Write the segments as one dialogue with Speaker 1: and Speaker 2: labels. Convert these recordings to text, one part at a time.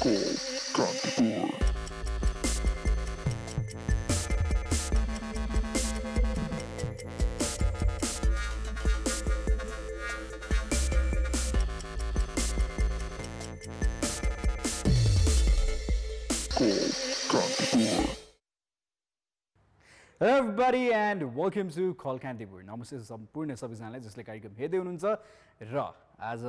Speaker 1: Hello everybody and welcome to Call Kantipur. Namaste सम्पूर्ण सबैजनालाई जसले कार्यक्रम हेर्दै हुनुहुन्छ र आज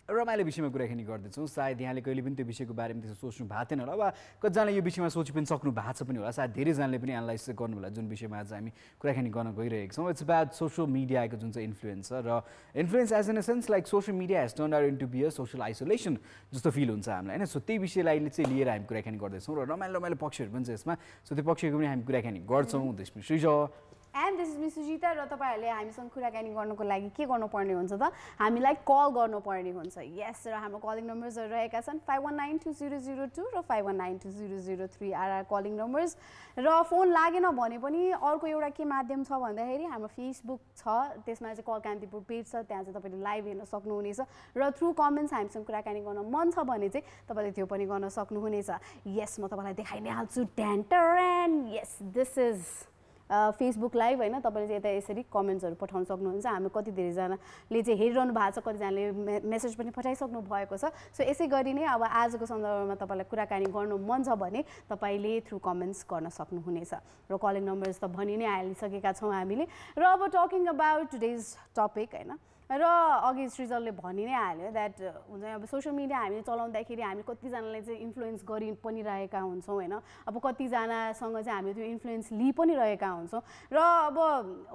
Speaker 1: रमाइलो विषयमा कुराकानी गर्दैछौँ। सायद यहाँले कहिले पनि त्यो विषयको बारेमा त्यसो सोच्नु भएको थिएन होला वा कतिजनाले यो विषयमा सोची पनि सक्नु भएको छ पनि होला। सायद धेरैजनाले पनि एनालाइज गर्नु होला जुन विषयमा आज हामी कुराकानी गर्न गइरहेका छौँ। इट्स अबाउट सोसियल मिडियाको जुन चाहिँ इन्फ्लुएन्स छ र influence as in a sense like social media has turned out into be a social isolation जस्तो फिल हुन्छ हामीलाई होइन। सो त्यही विषयलाई चाहिँ लिएर हामी कुराकानी गर्दैछौँ र रमाइलो रमाइलो पक्षहरू पनि छ यसमा। सो त्यो पक्षको पनि हामी कुराकानी गर्छौँ। This Miss Shreeja
Speaker 2: and this is Miss Sujita र तपाईँहरूले हामीसँग कुराकानी गर्नको लागि के गर्नुपर्ने हुन्छ त हामीलाई कल गर्नुपर्ने हुन्छ। यस र हाम्रो कलिङ नम्बर्सहरू रहेका छन् 51920002 र 51920003 आर कलिङ नम्बर्स। र फोन लागेन भने पनि अर्को एउटा के माध्यम छ भन्दाखेरि हाम्रो फेसबुक छ, त्यसमा चाहिँ कल कान्तिपुर पेज छ, त्यहाँ चाहिँ तपाईँले लाइभ हेर्न सक्नुहुनेछ र थ्रु कमेन्ट्स हामीसँग कुराकानी गर्न मन छ भने चाहिँ तपाईँले त्यो पनि गर्न सक्नुहुनेछ। यस म तपाईँलाई देखाइ नै हाल्छु। ट्यान्टरेन यस दिस इज फेसबुक लाइभ होइन। तपाईँले चाहिँ यता यसरी कमेन्ट्सहरू पठाउन सक्नुहुन्छ। हामी कति धेरैजनाले चाहिँ हेरिरहनु भएको छ, कतिजनाले मेसेज पनि पठाइसक्नु भएको छ। सो यसै गरी नै अब आजको सन्दर्भमा तपाईँलाई कुराकानी गर्नु मन छ भने तपाईँले थ्रु कमेन्ट्स गर्न सक्नुहुनेछ। र कलिङ नम्बर्स त भनि नै हालिसकेका छौँ हामीले। र अब टकिङ अबाउट टुडेज टपिक होइन, र अघि सृजलले भनि नै हाल्यो द्याट हुन्छ अब सोसियल मिडिया हामीले चलाउँदाखेरि हामी कतिजनाले चाहिँ इन्फ्लुएन्स गरि पनि रहेका हुन्छौँ होइन। अब कतिजनासँग चाहिँ हामीले त्यो इन्फ्लुएन्स लिइ पनि रहेका हुन्छौँ र अब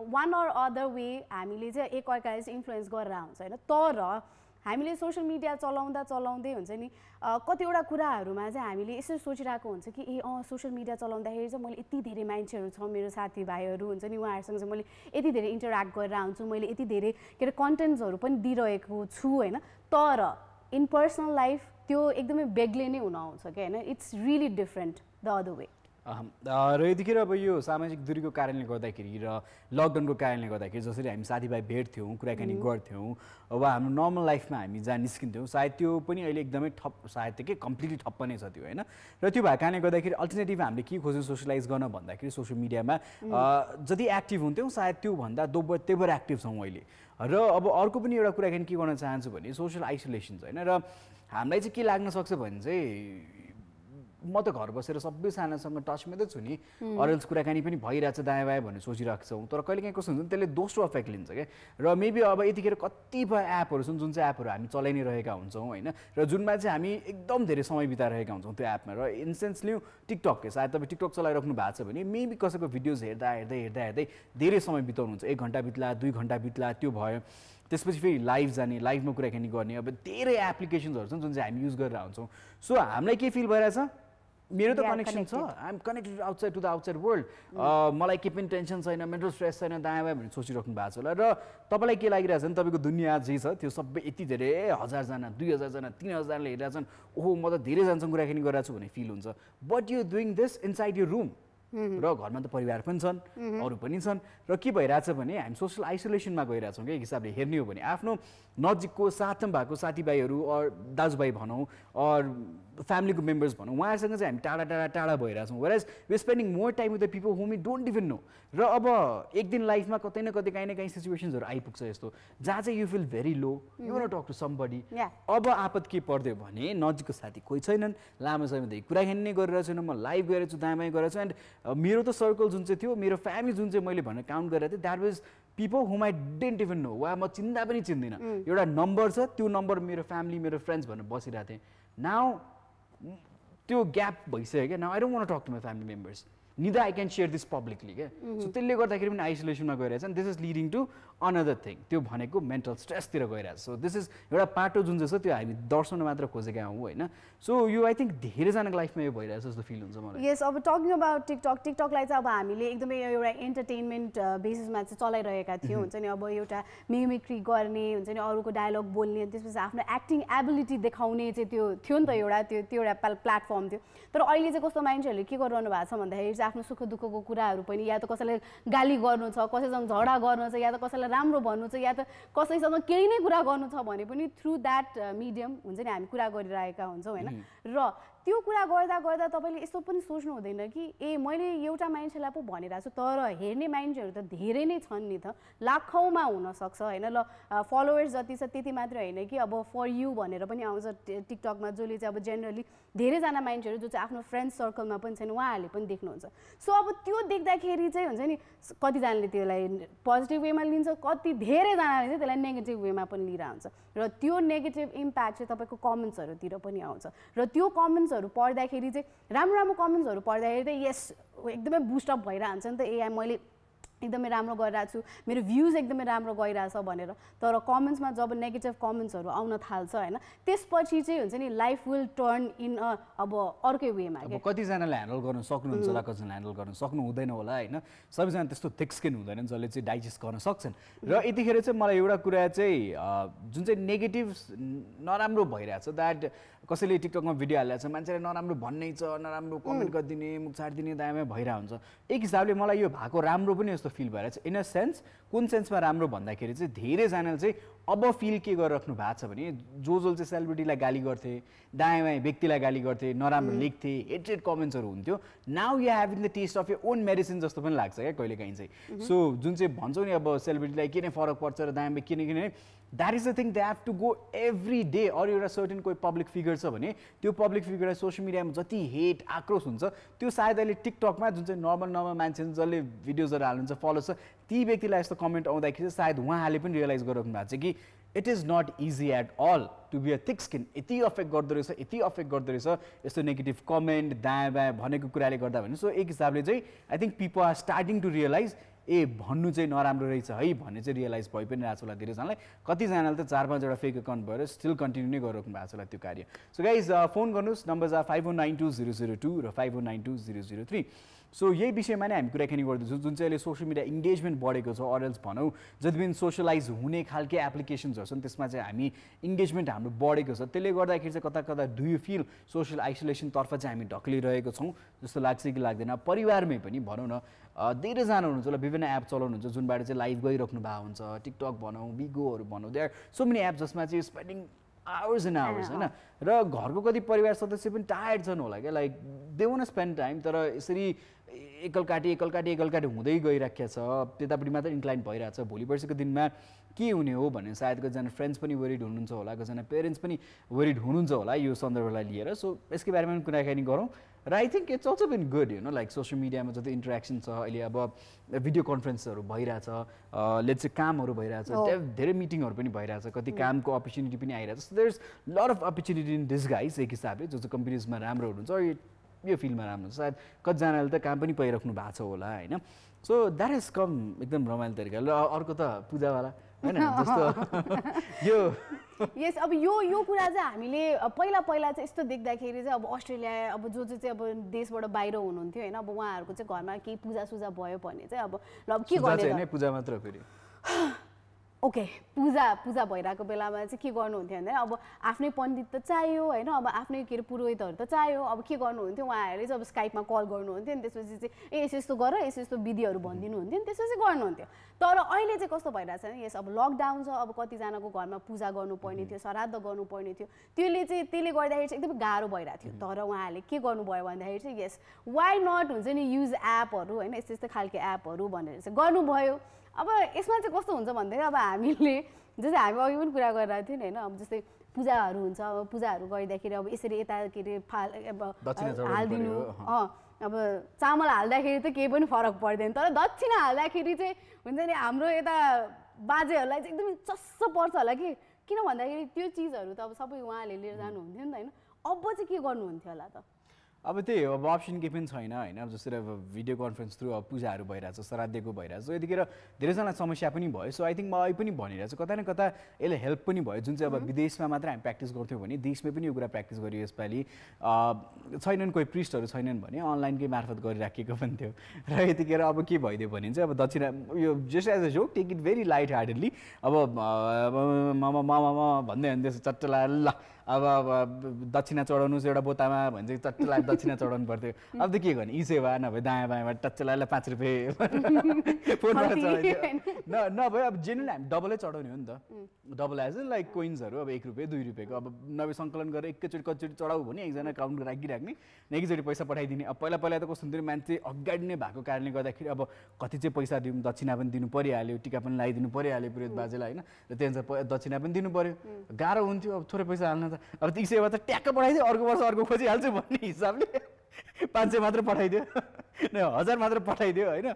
Speaker 2: वान अर अदर वे हामीले चाहिँ एकअर्काले चाहिँ इन्फ्लुएन्स गरेर हुन्छ होइन। तर हामीले सोसियल मिडिया चलाउँदै हुन्छ नि कतिवटा कुराहरूमा चाहिँ हामीले यसरी सोचिरहेको हुन्छ कि सोसियल मिडिया चलाउँदाखेरि चाहिँ मैले यति धेरै मान्छेहरू छ, मेरो साथीभाइहरू हुन्छ नि, उहाँहरूसँग चाहिँ मैले यति धेरै इन्टरेक्ट गरेर हुन्छु, मैले यति धेरै के अरे कन्टेन्ट्सहरू पनि दिइरहेको छु होइन। तर इन पर्सनल लाइफ त्यो एकदमै बेग्लै नै हुन आउँछ क्या होइन। It's really different the other way.
Speaker 1: र यतिखेर अब यो सामाजिक दूरीको कारणले गर्दाखेरि र लकडाउनको कारणले गर्दाखेरि जसरी हामी साथीभाइ भेट्थ्यौँ, कुराकानी गर्थ्यौँ, अब हाम्रो नर्मल लाइफमा हामी जहाँ निस्किन्थ्यौँ सायद त्यो पनि अहिले एकदमै ठप, सायद त्यो के कम्प्लिटली ठप्प नै छ त्यो होइन। र त्यो भएको कारणले गर्दाखेरि अल्टरनेटिभ हामीले के खोज्यौँ सोसियलाइज गर्न भन्दाखेरि सोसियल मिडियामा जति एक्टिभ हुन्थ्यौँ सायद त्योभन्दा दोब्बर एक्टिभ छौँ अहिले। र अब अर्को पनि एउटा कुराकानी के गर्न चाहन्छु भने सोसियल आइसोलेसन होइन। र हामीलाई चाहिँ के लाग्न सक्छ भने चाहिँ म त घर बसेर सबैजनासँग टचमै त छु नि, अरेल्स कुराकानी पनि भइरहेछ दायाँ बायाँ भनेर सोचिरहेको छौँ। तर कहिले काहीँ कस्तो हुन्छ त्यसले दोस्रो इफेक्ट लिन्छ क्या। र मेबी अब यतिखेर कतिपय एपहरू छन् जुन चाहिँ एपहरू हामी चलाइ नै रहेका हुन्छौँ होइन, र जुनमा चाहिँ हामी एकदम धेरै समय बिताइरहेका हुन्छौँ त्यो एपमा। र इन्सेन्स लिउँ टिकटक, सायद तपाईँ टिकटक चलाइराख्नु भएको छ भने मेबी कसैको भिडियोज हेर्दै धेरै समय बिताउनुहुन्छ, 1 घन्टा बित्ला 2 घन्टा बित्ला त्यो भयो। त्यसपछि फेरि लाइभ जाने, लाइभमा कुराकानी गर्ने, अब धेरै एप्लिकेसन्सहरू छन् जुन चाहिँ हामी युज गरेर हुन्छौँ। सो हामीलाई के फिल भइरहेछ, मेरो त कनेक्सन छ, I'm connected outside to the outside world, मलाई केही पनि टेन्सन छैन, मेन्टल स्ट्रेस छैन, दायाँ बायाँ भनेर सोचिराख्नु भएको छ होला। र तपाईँलाई के लागिरहेछ भने तपाईँको दुनियाँ जे छ त्यो सबै यति धेरै 1000जना 2000जना 3000ले हेरिरहेछन्, ओहो म त धेरैजनासँग कुराकानी गरिरहेको छु भन्ने फिल हुन्छ। But you doing this inside your room. र घरमा त परिवार पनि छन्, अरू पनि छन्, र के भइरहेछ भने हामी सोसियल आइसोलेसनमा गइरहेछौँ क्या। एक हिसाबले हेर्ने हो भने आफ्नो नजिकको साथमा भएको साथीभाइहरू दाजुभाइ भनौँ फ्यामिलीको मेम्बर्स भनौँ, उहाँहरूसँग चाहिँ हामी टाढा भइरहेछौँ। Whereas we spending more time with the people whom we don't even know. र अब एक दिन लाइफमा कतै न कतै काहीँ न काहीँ सिचुएसन्सहरू आइपुग्छ यस्तो जहाँ चाहिँ you feel very low, you want to talk to somebody. अब आपत के पर्दियो भने नजिकको साथी कोही छैनन्, लामो समयदेखि कुराकानी नै गरिरहेको छैन, म लाइभ गरेर छु, दायाँ बायाँ गरेर छु। एन्ड मेरो त सर्कल जुन चाहिँ थियो, मेरो फ्यामिली जुन चाहिँ मैले भनेर काउन्ट गरेर थिएँ, द्याट वाज पिपल हुम आई डिडन्ट इभन नो, वा म चिन्दा पनि चिन्दिनँ। एउटा नम्बर छ, त्यो नम्बर मेरो फ्यामिली मेरो फ्रेन्ड्स भनेर बसिरहेको थिएँ। नाउ त्यो ग्याप भइसक्यो क्या। Now I don't want to talk to my family members, neither I can share this publicly क्या। सो त्यसले गर्दाखेरि पनि आइसोलेसनमा गइरहेछ। And this is leading to another thing, त्यो भनेको मेन्टल स्ट्रेसतिर गइरहेछ। सो दिस इज एउटा पाटो जुन चाहिँ छ त्यो हामी दर्शाउन मात्र खोजेका हौँ होइन। सो यो आई थिङ्क धेरैजनाको लाइफमा यो भइरहेछ जस्तो फिल हुन्छ मलाई।
Speaker 2: यस, अब टकिङ अबाउट टिकटकलाई चाहिँ अब हामीले एकदमै एउटा इन्टरटेनमेन्ट बेसिसमा चाहिँ चलाइरहेका थियौँ हुन्छ नि। अब एउटा मिमिक्री गर्ने हुन्छ नि, अरूको डायलग बोल्ने, त्यसपछि आफ्नो एक्टिङ एबिलिटी देखाउने चाहिँ त्यो थियो नि त एउटा त्यो एउटा प्लेटफर्म थियो। तर अहिले चाहिँ कस्तो मान्छेहरूले के गरिरहनु भएको छ भन्दाखेरि चाहिँ आफ्नो सुख दुःखको कुराहरू पनि या त कसैलाई गाली गर्नु छ, कसैसँग झगडा गर्नु छ, या त कसैलाई राम्रो भन्नु छ, या त कसैसँग केही नै कुरा गर्नु छ भने पनि थ्रु द्याट मिडियम हुन्छ नि हामी कुरा गरिरहेका हुन्छौँ होइन। र त्यो कुरा गर्दा गर्दा तपाईँले यस्तो पनि सोच्नु हुँदैन कि ए मैले एउटा मान्छेलाई पो भनिरहेको छु तर हेर्ने मान्छेहरू त धेरै नै छन् नि त, लाखौँमा हुनसक्छ होइन। ल फलोवर्स जति छ त्यति मात्रै होइन कि अब फर यु भनेर पनि आउँछ टिकटकमा, जसले चाहिँ अब जेनरली धेरैजना मान्छेहरू जो चाहिँ आफ्नो फ्रेन्ड सर्कलमा पनि छैन उहाँहरूले पनि देख्नुहुन्छ। सो अब त्यो देख्दाखेरि चाहिँ हुन्छ नि कतिजनाले त्यसलाई पोजिटिभ वेमा लिन्छ, कति धेरैजनाले चाहिँ त्यसलाई नेगेटिभ वेमा पनि लिइरहन्छ र त्यो नेगेटिभ इम्प्याक्ट चाहिँ तपाईँको कमेन्ट्सहरूतिर पनि आउँछ र त्यो कमेन्ट्सहरू पढ्दाखेरि चाहिँ राम्रो राम्रो कमेन्ट्सहरू पढ्दाखेरि चाहिँ यस एकदमै बुस्टअप भइरहन्छ नि त, ए मैले एकदमै राम्रो गरिरहेको छु, मेरो भ्युज एकदमै राम्रो गइरहेछ भनेर। तर कमेन्ट्समा जब नेगेटिभ कमेन्ट्सहरू आउन थाल्छ होइन त्यसपछि चाहिँ हुन्छ नि लाइफ विल टर्न इन अब अर्कै वेमा।
Speaker 1: अब कतिजनाले ह्यान्डल गर्न सक्नुहुन्छ होला, कतिजनाले ह्यान्डल गर्न सक्नु हुँदैन होला होइन, सबैजना त्यस्तो थिक स्किन हुँदैन जसले चाहिँ डाइजेस्ट गर्न सक्छन्। र यतिखेर चाहिँ मलाई एउटा कुरा चाहिँ जुन चाहिँ नेगेटिभ नराम्रो भइरहेछ द्याट कसैले टिकटकमा भिडियो हालिरहेको छ मान्छेले नराम्रो भन्नै छ, नराम्रो कमेन्ट गरिदिने, मुख छाडिदिने दायाँमा भइरहेको हुन्छ। एक हिसाबले मलाई यो भएको राम्रो पनि यस्तो फिल भइरहेछ इन अ सेन्स। कुन सेन्समा राम्रो भन्दाखेरि चाहिँ धेरैजनाले चाहिँ अब फिल के गरिराख्नु भएको छ भने जो चाहिँ सेलिब्रिटीलाई गाली गर्थे, दायाँ बायाँ व्यक्तिलाई गाली गर्थे, नराम्रो लेख्थे, हेटेड कमेन्ट्सहरू हुन्थ्यो, now you having the taste of your own medicine जस्तो पनि लाग्छ क्या कहिलेकाहीँ चाहिँ। सो जुन चाहिँ भन्छौँ नि अब सेलिब्रिटीलाई के नै फरक पर्छ र दायाँ बायाँ किनकिने that is the thing they have to go every day. अरू एउटा सर्टेन कोही पब्लिक फिगर छ भने त्यो पब्लिक फिगरलाई सोसियल मिडियामा जति हेट आक्रोश हुन्छ त्यो सायद अहिले टिकटकमा जुन चाहिँ नर्मल मान्छे जसले भिडियोजहरू हाल्नुहुन्छ फलो छ ती व्यक्तिलाई यस्तो कमेन्ट आउँदाखेरि चाहिँ सायद उहाँहरूले पनि रियलाइज गरिराख्नु भएको छ कि it is not easy at all to be a thick skin. यति अफेक्ट गर्दो रहेछ, यति अफेक्ट गर्दो रहेछ यस्तो नेगेटिभ कमेन्ट दायाँ बायाँ भनेको कुराले गर्दा भने। सो एक हिसाबले चाहिँ I think people are starting to realise ए भन्नु चाहिँ नराम्रो रहेछ है भन्ने चाहिँ रियलाइज भइ पनि रहेको छ होला धेरैजनालाई। कतिजनाले त 4-5 फेक अकाउन्ट भएर स्टिल कन्टिन्यू नै गरिराख्नु भएको छ होला त्यो कार्य। सो गाइज फोन गर्नुहोस्, नम्बर्स आर 51920002 र 51920003। सो यही विषयमा नै हामी कुराकानी गर्दैछौँ जुन चाहिँ अहिले सोसियल मिडिया इङ्गेजमेन्ट बढेको छ, अरेल्स भनौँ जति पनि सोसियलाइज हुने खालके एप्लिकेसन्सहरू छन् त्यसमा चाहिँ हामी इङ्गेजमेन्ट हाम्रो बढेको छ। त्यसले गर्दाखेरि चाहिँ कता कता डु यु फिल सोसियल आइसोलेसनतर्फ चाहिँ हामी ढक्लिरहेको छौँ जस्तो लाग्छ कि लाग्दैन? परिवारमै पनि भनौँ न धेरैजना हुनुहुन्छ होला विभिन्न एप चलाउनुहुन्छ जुनबाट चाहिँ लाइभ गइराख्नु भएको हुन्छ, टिकटक भनौँ, बिगोहरू भनौँ, देयर सो मेनी एप जसमा चाहिँ स्पेन्डिङ आवर्स एन्ड आवर्स होइन। र घरको कति परिवार सदस्य पनि टायर्ड छन् होला क्या, like they want spend time तर यसरी एकलकाटी हुँदै गइराखेको छ, त्यतापट्टि मात्र इन्क्लाइन भइरहेको छ। भोलि पर्सिको दिनमा के हुने हो भने सायद कतिजना फ्रेन्ड्स पनि वरिड हुनुहुन्छ होला, कतिजना पेरेन्ट्स पनि वरिड हुनुहुन्छ होला यो सन्दर्भलाई लिएर। सो यसकै बारेमा पनि कुराकानी गरौँ र I think it's also been good you know like social मिडियामा जति इन्टरेक्सन छ अहिले अब भिडियो कन्फरेन्सहरू भइरहेछ, लेट्स चाहिँ कामहरू भइरहेछ, धेरै मिटिङहरू पनि भइरहेछ, कति कामको अपर्च्युनिटी पनि आइरहेछ। So there is lot of opportunity in this guys एक हिसाबले जो चाहिँ कम्पनीजमा राम्रो हुनुहुन्छ यो फिल्डमा राम्रो हुन्छ, सायद कतिजनाले त काम पनि पाइराख्नु भएको छ होला होइन। सो द्याट हेज कम एकदम रमाइलो तरिकाले। र अर्को त पूजावाला होइन जस्तो यो
Speaker 2: यस अब यो कुरा चाहिँ हामीले पहिला चाहिँ यस्तो देख्दाखेरि चाहिँ अब अस्ट्रेलिया अब जो चाहिँ अब देशबाट बाहिर हुनुहुन्थ्यो होइन अब उहाँहरूको चाहिँ घरमा केही पूजा भयो भने चाहिँ अब ल के गर्ने
Speaker 1: पूजा मात्र फेरि
Speaker 2: ओके पूजा भइरहेको बेलामा चाहिँ के गर्नुहुन्थ्यो भने अब आफ्नै पण्डित त चाहियो होइन, अब आफ्नै के अरे पुरोहितहरू त चाहियो। अब के गर्नुहुन्थ्यो उहाँहरूले चाहिँ अब स्काइपमा कल गर्नुहुन्थ्यो नि त्यसपछि चाहिँ यस्तो यस्तो गर यस्तो विधिहरू भनिदिनुहुन्थ्यो नि त्यसपछि गर्नुहुन्थ्यो। तर अहिले चाहिँ कस्तो भइरहेको छ भने यस अब लकडाउन छ, अब कतिजनाको घरमा पूजा गर्नुपर्ने थियो, श्राद्ध गर्नुपर्ने थियो, त्यसले गर्दाखेरि चाहिँ एकदमै गाह्रो भइरहेको थियो। तर उहाँहरूले के गर्नुभयो भन्दाखेरि चाहिँ यस वाइ नट हुन्छ नि युज एपहरू होइन यस्तो यस्तो खालको एपहरू भनेर चाहिँ गर्नुभयो। अब यसमा चाहिँ कस्तो हुन्छ भन्दाखेरि अब हामीले जस्तै हामी अघि पनि कुरा गरिरहेको थियौँ नि होइन, अब जस्तै पूजाहरू हुन्छ, अब पूजाहरू गरिँदाखेरि अब यसरी यता के अरे हालिदिनु अब चामल हाल्दाखेरि त केही पनि फरक पर्दैन, तर दक्षिणा हाल्दाखेरि चाहिँ हुन्छ नि हाम्रो यता बाजेहरूलाई चाहिँ एकदमै चस्सो पर्छ होला कि किन भन्दाखेरि त्यो चिजहरू त अब सबै उहाँहरूले लिएर जानुहुन्थ्यो नि त होइन। अब चाहिँ के गर्नुहुन्थ्यो होला त?
Speaker 1: अब त्यही अब अप्सन केही पनि छैन होइन। अब जसरी अब भिडियो कन्फरेन्स थ्रु अब पूजाहरू भइरहेछ, श्राद्धको भइरहेछ, यतिखेर धेरैजना समस्या पनि भयो। सो आई थिङ्क मलाई पनि भनिरहेछ कता न कता यसले हेल्प पनि भयो। जुन चाहिँ अब विदेशमा मात्र हामी प्र्याक्टिस गर्थ्यौँ भने देशमै पनि यो कुरा प्र्याक्टिस गरियो यसपालि छैनन्, कोही प्रिस्टहरू छैनन् भने अनलाइनकै मार्फत गरिराखेको पनि थियो। र यतिखेर अब के भइदियो भने चाहिँ अब दक्षिणा यो just as a joke take it very light heartedly अब मामा भन्दै भन्दै चट्ट ल अब दक्षिणा चढाउनुहोस् एउटा बोतामा भन्छ चट्ट दक्षिणा चढाउनु पर्थ्यो अब त के गर्ने ई सेवा नभए दायाँ बायाँबाट टच्चलालाई 5 रुपियाँ फोनबाट चढाइदियो नभए अब जेनरली हामी डबलै चढाउने हो नि त डबल एज इन लाइक कोइन्सहरू अब 1 रुपियाँ 2 रुपियाँको अब नभए सङ्कलन गरेर एकैचोटि कतिचोटि चढाऊ भने एकजना काउन्ट राखिराख्ने एकैचोटि पैसा पठाइदिने अब पहिला त कस्तो हुन्थ्यो मान्छे अगाडि नै भएको कारणले गर्दाखेरि अब कति चाहिँ पैसा दिउँ दक्षिणा पनि दिनु परिहाल्यो टिका पनि लगाइदिनु परिहाल्यो पुरोहित बाजेलाई होइन र त्यही दक्षिणा पनि दिनु पर्यो गाह्रो हुन्थ्यो अब थोरै पैसा हाल्न त अब ती सेवा त ट्याक्क पठाइदियो अर्को वर्ष अर्को खोजिहाल्छु भन्ने हिसाबले 500 मात्र पठाइदियो 1000 मात्र पठाइदियो होइन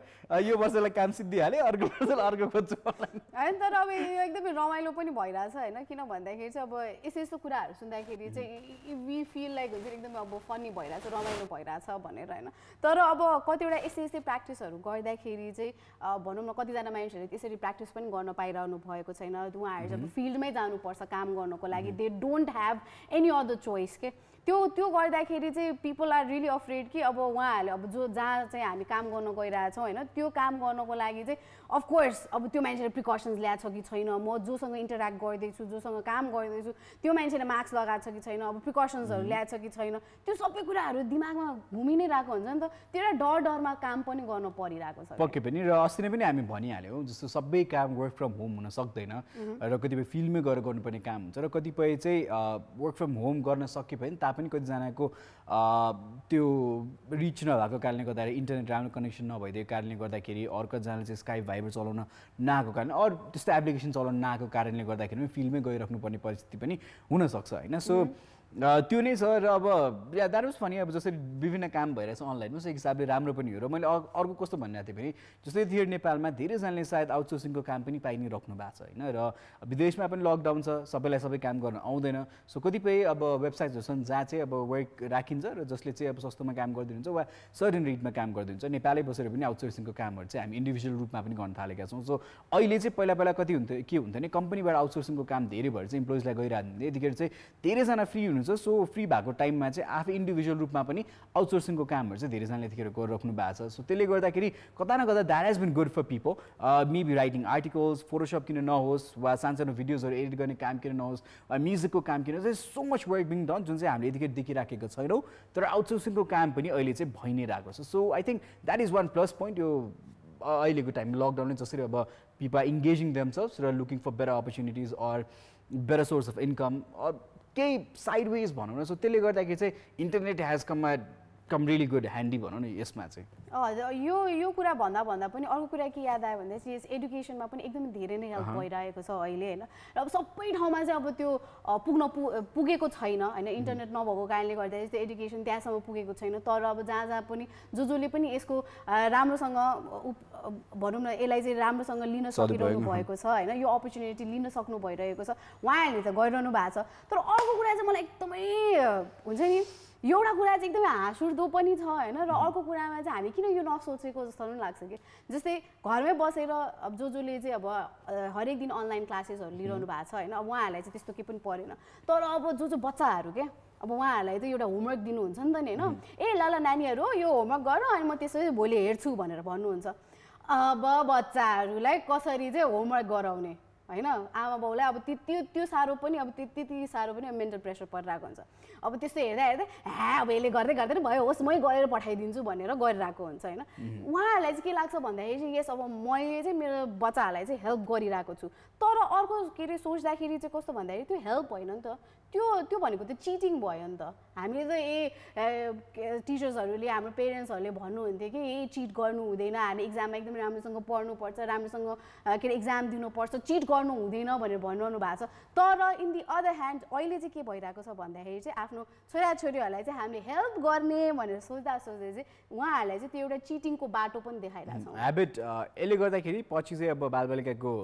Speaker 1: यो वर्षलाई काम सिद्धिहाल्यो अर्को वर्षलाई अर्को खोज्छु
Speaker 2: होइन तर अब यो एकदमै रमाइलो पनि भइरहेछ होइन किन भन्दाखेरि चाहिँ अब यस्तो यस्तो कुराहरू सुन्दाखेरि चाहिँ वी फिल लाइक हुन्छ एकदमै अब फनी भइरहेछ रमाइलो भइरहेछ भनेर होइन तर अब कतिवटा यस्तै प्र्याक्टिसहरू गर्दाखेरि चाहिँ भनौँ न कतिजना मानिसहरूले त्यसरी प्र्याक्टिस पनि गर्न पाइरहनु भएको छैन उहाँहरू चाहिँ फिल्डमै जानुपर्छ काम गर्नको लागि they don't have any other choice के त्यो गर्दाखेरि चाहिँ पिपल आर रियली अफ्रेड कि अब उहाँहरूले अब जहाँ चाहिँ हामी काम गर्न गइरहेछौँ होइन त्यो काम गर्नको लागि चाहिँ अफकोर्स अब त्यो मान्छेले प्रिकसन्स ल्याएको छ कि छैन म जोसँग इन्टरेक्ट गर्दैछु जोसँग काम गर्दैछु त्यो मान्छेले मास्क लगाएको छ कि छैन अब प्रिकसन्सहरू ल्याएको छ कि छैन त्यो सबै कुराहरू दिमागमा घुमि नै रहेको हुन्छ नि त त्यो एउटा डरमा काम पनि गर्न परिरहेको छ
Speaker 1: पक्कै पनि र अस्ति नै पनि हामी भनिहाल्यौँ जस्तो सबै काम वर्क फ्रम होम हुन सक्दैन र कतिपय फिल्डमै गएर गर्नुपर्ने काम हुन्छ र कतिपय चाहिँ वर्क फ्रम होम गर्न सके पनि तापनि कतिजनाको त्यो रिच नभएको कारणले गर्दाखेरि इन्टरनेट राम्रो कनेक्सन नभइदिएको कारणले गर्दाखेरि अरू कतिजनाले चाहिँ स्काइप भाइबर चलाउन नआएको कारण अरू त्यस्तो एप्लिकेसन चलाउन नआएको कारणले गर्दाखेरि पनि फिल्डमै गइराख्नुपर्ने परिस्थिति पनि हुनसक्छ होइन सो त्यो नै छ र अब द्याट वाज फनी अब जसरी विभिन्न काम भइरहेछ अनलाइनमा सो एक हिसाबले राम्रो पनि हो र मैले अर्को कस्तो भनिरहेको थिएँ भने जस्तै थिएटर नेपालमा धेरैजनाले सायद आउटसोर्सिङको काम पनि पाइ नै राख्नु भएको छ होइन र विदेशमा पनि लकडाउन छ सबैलाई सबै काम गर्न आउँदैन सो कतिपय अब वेबसाइट्सहरू छन् जहाँ चाहिँ अब वर्क राखिन्छ र जसले चाहिँ अब सस्तोमा काम गरिदिनुहुन्छ वा सर्टेन रेटमा काम गरिदिन्छ नेपालै बसेर पनि आउटसोर्सिङको कामहरू चाहिँ हामी इन्डिभिजुअल रूपमा पनि गर्न थालेका छौँ सो अहिले चाहिँ पहिला कति हुन्थ्यो के हुन्थ्यो भने कम्पनीबाट आउटसोर्सिङको काम धेरै भएर चाहिँ इम्प्लोइजलाई गइरहेको हुन्थ्यो यतिखेर चाहिँ धेरैजना फ्री हुनुहुन्छ सो फ्री भएको टाइममा चाहिँ आफै इन्डिभिजुअल रूपमा पनि आउटसोर्सिङको कामहरू चाहिँ धेरैजनाले यतिखेर गरिराख्नु भएको छ सो त्यसले गर्दाखेरि कता न कता that has been good for people maybe writing articles Photoshop किन नहोस् वा सानसानो भिडियोजहरू एडिट गर्ने काम किन नहोस् वा म्युजिकको काम किन चाहिँ so much work being done जुन चाहिँ हामीले यतिखेर देखिराखेको छैनौँ तर आउटसोर्सिङको काम पनि अहिले चाहिँ भइ नै रहेको छ so I think that is one plus point यो अहिलेको टाइम लकडाउनले जसरी अब पिपल इङ्गेजिङ देमसेल्भ्स र looking for better opportunities or better source of income केही साइड वेज भनौँ न सो त्यसले गर्दाखेरि चाहिँ internet has come really good handy भनौँ न यसमा चाहिँ
Speaker 2: यो कुरा भन्दा पनि अर्को कुरा के याद आयो भन्दा चाहिँ एडुकेसनमा पनि एकदमै धेरै नै हेल्प भइरहेको छ अहिले होइन र अब सबै ठाउँमा चाहिँ अब त्यो पुगेको छैन होइन इन्टरनेट नभएको कारणले गर्दा चाहिँ एडुकेसन त्यहाँसम्म पुगेको छैन तर अब जहाँ पनि जसले पनि यसको राम्रोसँग भनौँ न यसलाई चाहिँ राम्रोसँग लिन सकिरहनु भएको छ होइन यो अपर्च्युनिटी लिन सक्नु भइरहेको छ उहाँहरूले त गरिरहनु भएको छ तर अर्को कुरा चाहिँ मलाई एकदमै हुन्छ नि एउटा कुरा चाहिँ एकदमै हाँसउठ्दो पनि छ होइन र अर्को कुरामा चाहिँ हामी किन यो नसोचेको जस्तो पनि लाग्छ कि जस्तै घरमै बसेर अब जसले चाहिँ अब हरेक दिन अनलाइन क्लासेसहरू लिइरहनु भएको छ होइन अब उहाँहरूलाई चाहिँ त्यस्तो केही पनि परेन तर अब जो बच्चाहरू क्या अब उहाँहरूलाई त एउटा होमवर्क दिनुहुन्छ नि त नि होइन ए ल नानीहरू यो होमवर्क गर अनि म त्यसरी भोलि हेर्छु भनेर भन्नुहुन्छ अब बच्चाहरूलाई कसरी चाहिँ होमवर्क गराउने होइन आमा बाउलाई अब त्यो साह्रो पनि अब त्यति साह्रो पनि मेन्टल प्रेसर परिरहेको हुन्छ अब त्यस्तो हेर्दा अब यसले गर्दै भयो होस् मै गएर पठाइदिन्छु भनेर गरिरहेको हुन्छ होइन उहाँहरूलाई चाहिँ के लाग्छ भन्दाखेरि चाहिँ यस अब मैले चाहिँ मेरो बच्चाहरूलाई चाहिँ हेल्प गरिरहेको छु तर अर्को के अरे सोच्दाखेरि चाहिँ कस्तो भन्दाखेरि त्यो हेल्प होइन नि त त्यो भनेको त चिटिङ भयो नि त हामीले त टिचर्सहरूले हाम्रो पेरेन्ट्सहरूले भन्नुहुन्थ्यो कि चिट गर्नु हुँदैन हामी एक्जाममा एकदमै राम्रोसँग पढ्नुपर्छ राम्रोसँग के अरे एक्जाम दिनुपर्छ चिट गर्नु हुँदैन भनेर भनिरहनु भएको छ तर इन दि अदर ह्यान्ड अहिले चाहिँ के भइरहेको छ भन्दाखेरि चाहिँ आफ्नो छोराछोरीहरूलाई चाहिँ हामीले हेल्प गर्ने भनेर सोच्दा चाहिँ उहाँहरूलाई चाहिँ त्यो एउटा चिटिङको बाटो पनि देखाइरहेको छ
Speaker 1: ह्याबिट यसले गर्दाखेरि पछि चाहिँ अब बालबालिकाको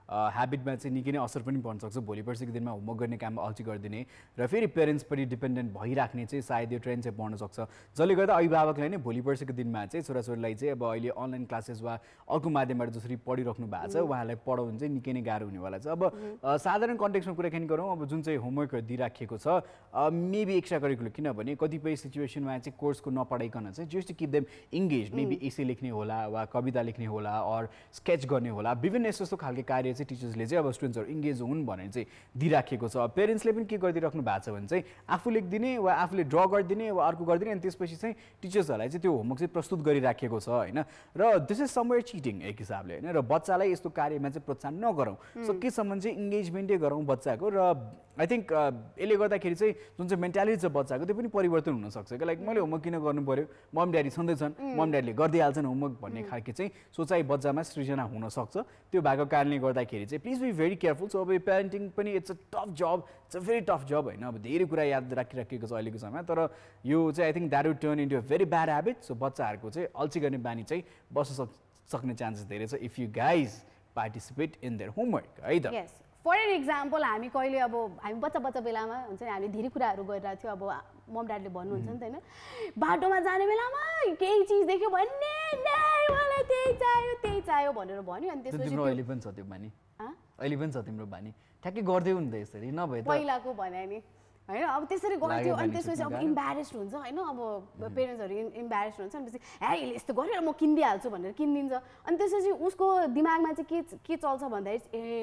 Speaker 1: ह्याबिटमा चाहिँ निकै नै असर पनि पर्न सक्छ भोलि पर्सिको दिनमा होमवर्क गर्ने काममा अल्छी गरिदिने र फेरि पेरेन्ट्सपट्टि डिपेन्डेन्ट भइराख्ने चाहिँ सायद यो ट्रेन्ड चाहिँ बढ्न सक्छ जसले गर्दा अभिभावकलाई नै भोलि पर्सिको दिनमा चाहिँ छोराछोरीलाई चाहिँ अब अहिले अनलाइन क्लासेस वा अर्को माध्यमबाट जसरी पढिराख्नु भएको छ उहाँहरूलाई पढाउनु चाहिँ निकै नै गाह्रो हुनेवाला छ अब साधारण कन्टेक्स्टमा कुराकानी गरौँ अब जुन चाहिँ होमवर्कहरू दिइराखेको छ मेबी एक्स्ट्रा करिकुलर किनभने कतिपय सिचुएसनमा चाहिँ कोर्सको नपढाइकन चाहिँ just to keep them engage maybe essay लेख्ने होला वा कविता लेख्ने होला अर स्केच गर्ने होला विभिन्न यस्तो खालको कार्य चाहिँ टिचर्सले चाहिँ अब स्टुडेन्ट्सहरू इङ्गेज हुन् भनेर चाहिँ दिइराखेको छ। पेरेन्ट्सले पनि के गरिदिइराख्नु भएको छ भने चाहिँ आफू लेखिदिने वा आफूले ड्र गरिदिने वा अर्को गरिदिने अनि त्यसपछि चाहिँ टिचर्सहरूलाई चाहिँ त्यो होमवर्क चाहिँ प्रस्तुत गरिराखेको छ होइन। र दिस इज समवेयर चिटिङ एक हिसाबले होइन। र बच्चालाई यस्तो कार्यमा चाहिँ प्रोत्साहन नगरौँ। सो केसम्म चाहिँ इङ्गेजमेन्टै गरौँ बच्चाको। र आई थिङ्क यसले गर्दाखेरि चाहिँ जुन चाहिँ मेन्टालिटी छ बच्चाको त्यो पनि परिवर्तन हुनसक्छ क्या। लाइक मैले होमवर्क किन गर्नु पऱ्यो, मम ड्याडी छँदैछन्, मम ड्याडीले गरिदिइहाल्छन् होमवर्क भन्ने खालको चाहिँ सोचाइ बच्चामा सृजना हुनसक्छ। त्यो भएको कारणले गर्दाखेरि चाहिँ please be very careful. So अब प्यारेन्टिङ पनि it's a tough job, it's a very tough job होइन। अब धेरै कुरा याद राखिराखेको छ अहिलेको समयमा। तर यो चाहिँ I think that would turn into a very bad habit. So बच्चाहरूको चाहिँ अल्छी गर्ने बानी चाहिँ बस्न सक्ने चान्सेस धेरै छ if you guys participate in their homework है त।
Speaker 2: फर एन इक्जाम्पल हामी कहिले अब हामी बच्चा बेलामा हुन्छ नि, हामीले धेरै कुराहरू गरिरहेको थियो। अब मम ड्याडले भन्नुहुन्छ नि त होइन, बाटोमा जाने बेलामा केही चिज देख्यो भने मलाई त्यही चाहियो भनेर भन्यो। अनि त्यसपछि
Speaker 1: अहिले पनि छ त्यो बानी, अहिले पनि छ तिम्रो बानी, ठ्याक्कै गर्दै हुँदै यसरी नभए त
Speaker 2: पहिलाको भने नि होइन। अब त्यसरी गर्थ्यो अनि त्यसपछि अब इम्ब्यारेस्ड हुन्छ होइन। अब पेरेन्ट्सहरू इम्ब्यारेस्ड हुन्छ अनि त्यसपछि यसले यस्तो गरेर म किनिदिइहाल्छु भनेर किनिदिन्छ। अनि त्यसपछि उसको दिमागमा चाहिँ के चल्छ भन्दाखेरि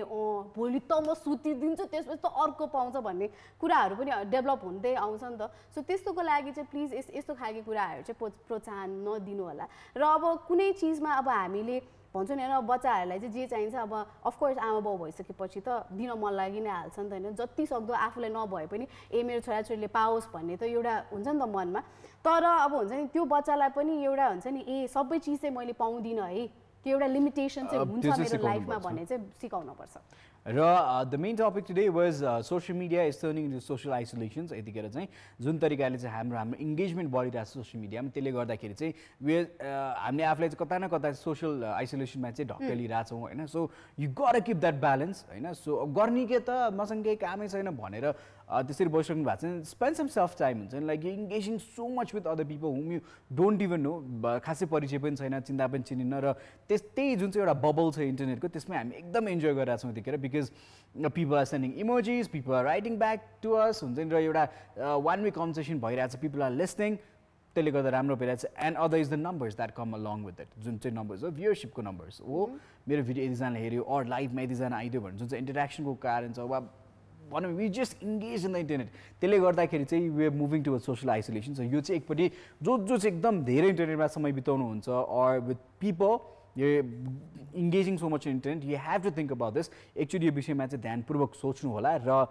Speaker 2: भोलि त म सुतिदिन्छु त्यसपछि त अर्को पाउँछ भन्ने कुराहरू पनि डेभलप हुँदै आउँछ नि त। सो त्यस्तोको लागि चाहिँ प्लिज यस्तो खालको कुराहरू चाहिँ प्रोत्साहन नदिनु होला। र अब कुनै चिजमा अब हामीले भन्छ नि होइन, बच्चाहरूलाई चाहिँ जे चाहिन्छ अब अफकोर्स आमा बाउ भइसकेपछि त दिन मन लागि नै हाल्छ नि त होइन। जति सक्दो आफूलाई नभए पनि मेरो छोराछोरीले पाओस् भन्ने त एउटा हुन्छ नि त मनमा। तर अब हुन्छ नि त्यो बच्चालाई पनि एउटा हुन्छ नि सबै चिज चाहिँ मैले पाउँदिनँ है, त्यो एउटा लिमिटेसन चाहिँ हुन्छ मेरो लाइफमा भन्ने चाहिँ सिकाउनुपर्छ।
Speaker 1: र the main topic today was social media is turning into social isolations. यतिखेर चाहिँ जुन तरिकाले चाहिँ हाम्रो इङ्गेजमेन्ट बढिरहेको छ सोसियल मिडियामा, त्यसले गर्दाखेरि चाहिँ हामीले आफूलाई चाहिँ कता न कता सोसियल आइसोलेसनमा चाहिँ ढक्केलिरहेछौँ होइन। So you got keep that balance होइन। सो गर्ने के त मसँग केही कामै छैन भनेर त्यसरी बसिराख्नु भएको छ। स्पेन्ड सम सेल्फ टाइम हुन्छ नि, like you engaging so much with other people हुम यु डोन्ट इभन नो, खासै परिचय पनि छैन, चिन्ता पनि चिनिन्न। र त्यही जुन चाहिँ एउटा बबल छ इन्टरनेटको त्यसमै हामी एकदम इन्जोय गरिरहेको छौँ यतिखेर। Because people are sending emojis, people are writing back to us हुन्छ नि। र एउटा वान वे कन्भर्सेसन भइरहेको छ, पिपल आर लिसनिङ, त्यसले गर्दा राम्रो भइरहेको छ। And other is the numbers that com along with that, जुन चाहिँ नम्बर्स हो भ्युअरसिपको नम्बर्स हो। मेरो भिडियो यतिजनाले हेऱ्यो अर लाइभमा यतिजना आइदियो भने जुन चाहिँ इन्टरेक्सनको कारण छ वा भनौँ we just engage in the internet, त्यसले गर्दाखेरि चाहिँ we are moving toward social isolation. छ यो चाहिँ एकपट्टि जो चाहिँ एकदम धेरै इन्टरनेटमा समय बिताउनुहुन्छ अर विथ पिपल यो engaging so much in internet, you have to think about this. Actually यो विषयमा चाहिँ ध्यानपूर्वक सोच्नु होला र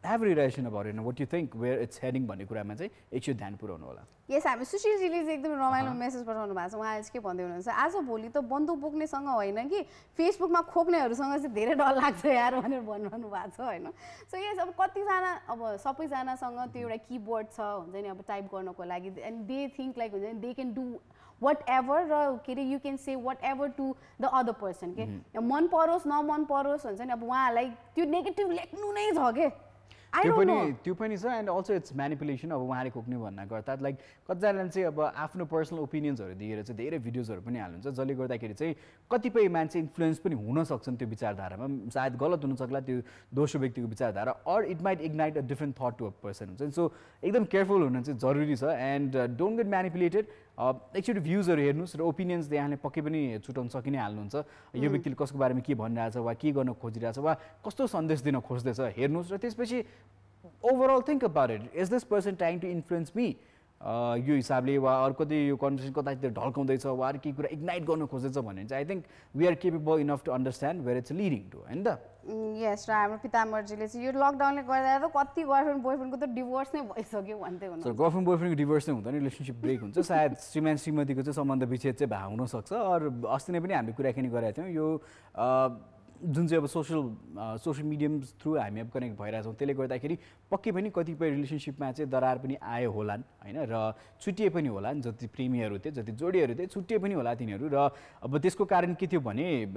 Speaker 1: have relation about it, what you think where it's heading भन्ने कुरामा चाहिँ एकचोटि ध्यान पुऱ्याउनु होला।
Speaker 2: यस, हामी सुशीलजीले चाहिँ एकदम रमाइलो मेसेज पठाउनु भएको छ। उहाँले चाहिँ के भन्दै हुनुहुन्छ, आज भोलि त बन्दुक बोक्नेसँग होइन कि फेसबुकमा खोप्नेहरूसँग चाहिँ धेरै डर लाग्छ यार भनेर भन्नु भएको छ होइन। सो यस, अब कतिजना अब सबैजनासँग त्यो एउटा किबोर्ड छ हुन्छ नि अब टाइप गर्नको लागि, एन्ड दे थिङ्क लाइक हुन्छ नि दे क्यान डु whatever र के are you can say whatever to the other person के मन परोस् नमन परोस् हुन्छ नि। अब उहाँहरूलाई त्यो नेगेटिभ लेख्नु नै छ के
Speaker 1: त्यो पनि छ। And also it's manipulation. अब उहाँले खोक्ने भन्नाको अर्थात् लाइक कतिजनाले चाहिँ अब आफ्नो पर्सनल ओपिनियन्सहरू दिएर चाहिँ धेरै भिडियोजहरू पनि हाल्नुहुन्छ, जसले गर्दाखेरि चाहिँ कतिपय मान्छे इन्फ्लुएन्स पनि हुन सक्छन् त्यो विचारधारामा। सायद गलत हुनसक्ला त्यो दोस्रो व्यक्तिको विचारधारा, or it might ignite a different thought to a person हुन्छ नि। सो एकदम केयरफुल हुनु चाहिँ जरुरी छ। And don't get manipulated. एकचोटि भ्युजहरू हेर्नुहोस् र ओपिनियन्स यहाँले पक्कै पनि छुटाउन सकि नै हाल्नुहुन्छ। यो व्यक्तिले कसको बारेमा के भनिरहेछ वा के गर्न खोजिरहेछ वा कस्तो सन्देश दिन खोज्दैछ हेर्नुहोस्। र त्यसपछि overall think about it, is this person trying to influence me यो हिसाबले वा अरू कति यो कन्भर्सेसन कतातिर ढल्काउँदैछ वा अरू केही कुरा इग्नाइट गर्न खोज्दैछ भने चाहिँ I think we are capable enough to understand where it's leading to होइन त।
Speaker 2: यस, र हाम्रो पितामहर्जीले चाहिँ यो लकडाउनले गर्दा त कति गर्लफ्रेन्ड बोयफ्रेन्डको त डिभोर्स नै भइसक्यो भन्दै हुनुहुन्छ।
Speaker 1: गर्लफ्रेन्ड बोयफ्रेन्डको डिभोर्स नै हुँदैन, रिलेसनसिप ब्रेक हुन्छ। सायद श्रीमान श्रीमतीको चाहिँ सम्बन्ध विच्छेद चाहिँ भए हुनसक्छ। अरू अस्ति नै पनि हामीले कुराकानी गरेका थियौँ यो जुन चाहिँ अब सोसियल मिडियम्स थ्रु हामी अब कनेक्ट भइरहेछौँ, त्यसले गर्दाखेरि पक्कै पनि कतिपय रिलेसनसिपमा चाहिँ दरार पनि आयो होलान् होइन, र छुट्टिए पनि होलान्। जति प्रेमीहरू थिए जति जोडीहरू थिए छुट्टिए पनि होला तिनीहरू। र अब त्यसको कारण के थियो भने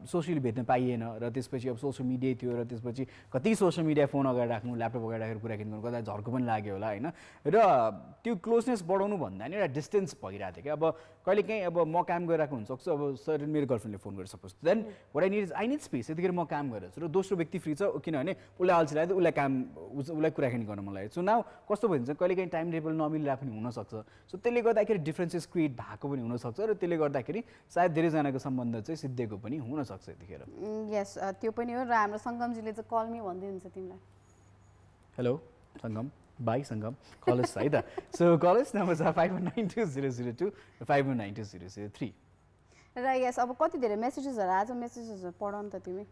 Speaker 1: सोसियली भेट्न पाइएन, र त्यसपछि अब सोसियल मिडिया थियो, र त्यसपछि कति सोसियल मिडिया फोन अगाडि राख्नु ल्यापटप अगाडि राखेर कुराकानी गर्नु कता झर्को पनि लाग्यो होला होइन। र त्यो क्लोजनेस बढाउनु भन्दा नि एउटा डिस्टेन्स भइरहेको थियो क्या। अब कहिले काहीँ अब म काम गरिरहेको हुनसक्छु, अब सडन मेरो गर्लफ्रेन्डले फोन गरेर suppose, then what I need space यतिखेर म काम गरिरहेको छु र दोस्रो व्यक्ति फ्री छ किनभने उसलाई अल्छी लाग्यो उसलाई कुराकानी गर्न मन लाग्यो सो नाउ कस्तो भइन्छ कहिलेकाहीँ टाइम टेबल नमिलिरहेको पनि हुनसक्छ सो त्यसले गर्दाखेरि डिफ्रेन्सेस क्रिएट भएको पनि हुनसक्छ र त्यसले गर्दाखेरि सायद धेरैजनाको सम्बन्ध चाहिँ सिद्धिएको पनि हुनसक्छ यतिखेर
Speaker 2: यस त्यो पनि हो र हाम्रो सङ्गमजीले चाहिँ कल मी भन्दै हुन्छ तिमीलाई
Speaker 1: hello Sangam by Sangam college है त सो कलेज नम्बर छ 51920002 र 51920003
Speaker 2: र यस अब कति धेरै मेसेजेसहरू आएको छ मेसेजेसहरू पढ नि त तिमी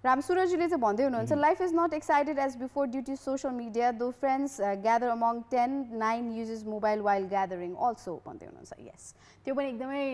Speaker 2: र हाम्रो सुरजीले चाहिँ भन्दै हुनुहुन्छ life is not excited as before due to social media though friends gather among 10-9 uses mobile while gathering also भन्दै हुनुहुन्छ यस त्यो पनि एकदमै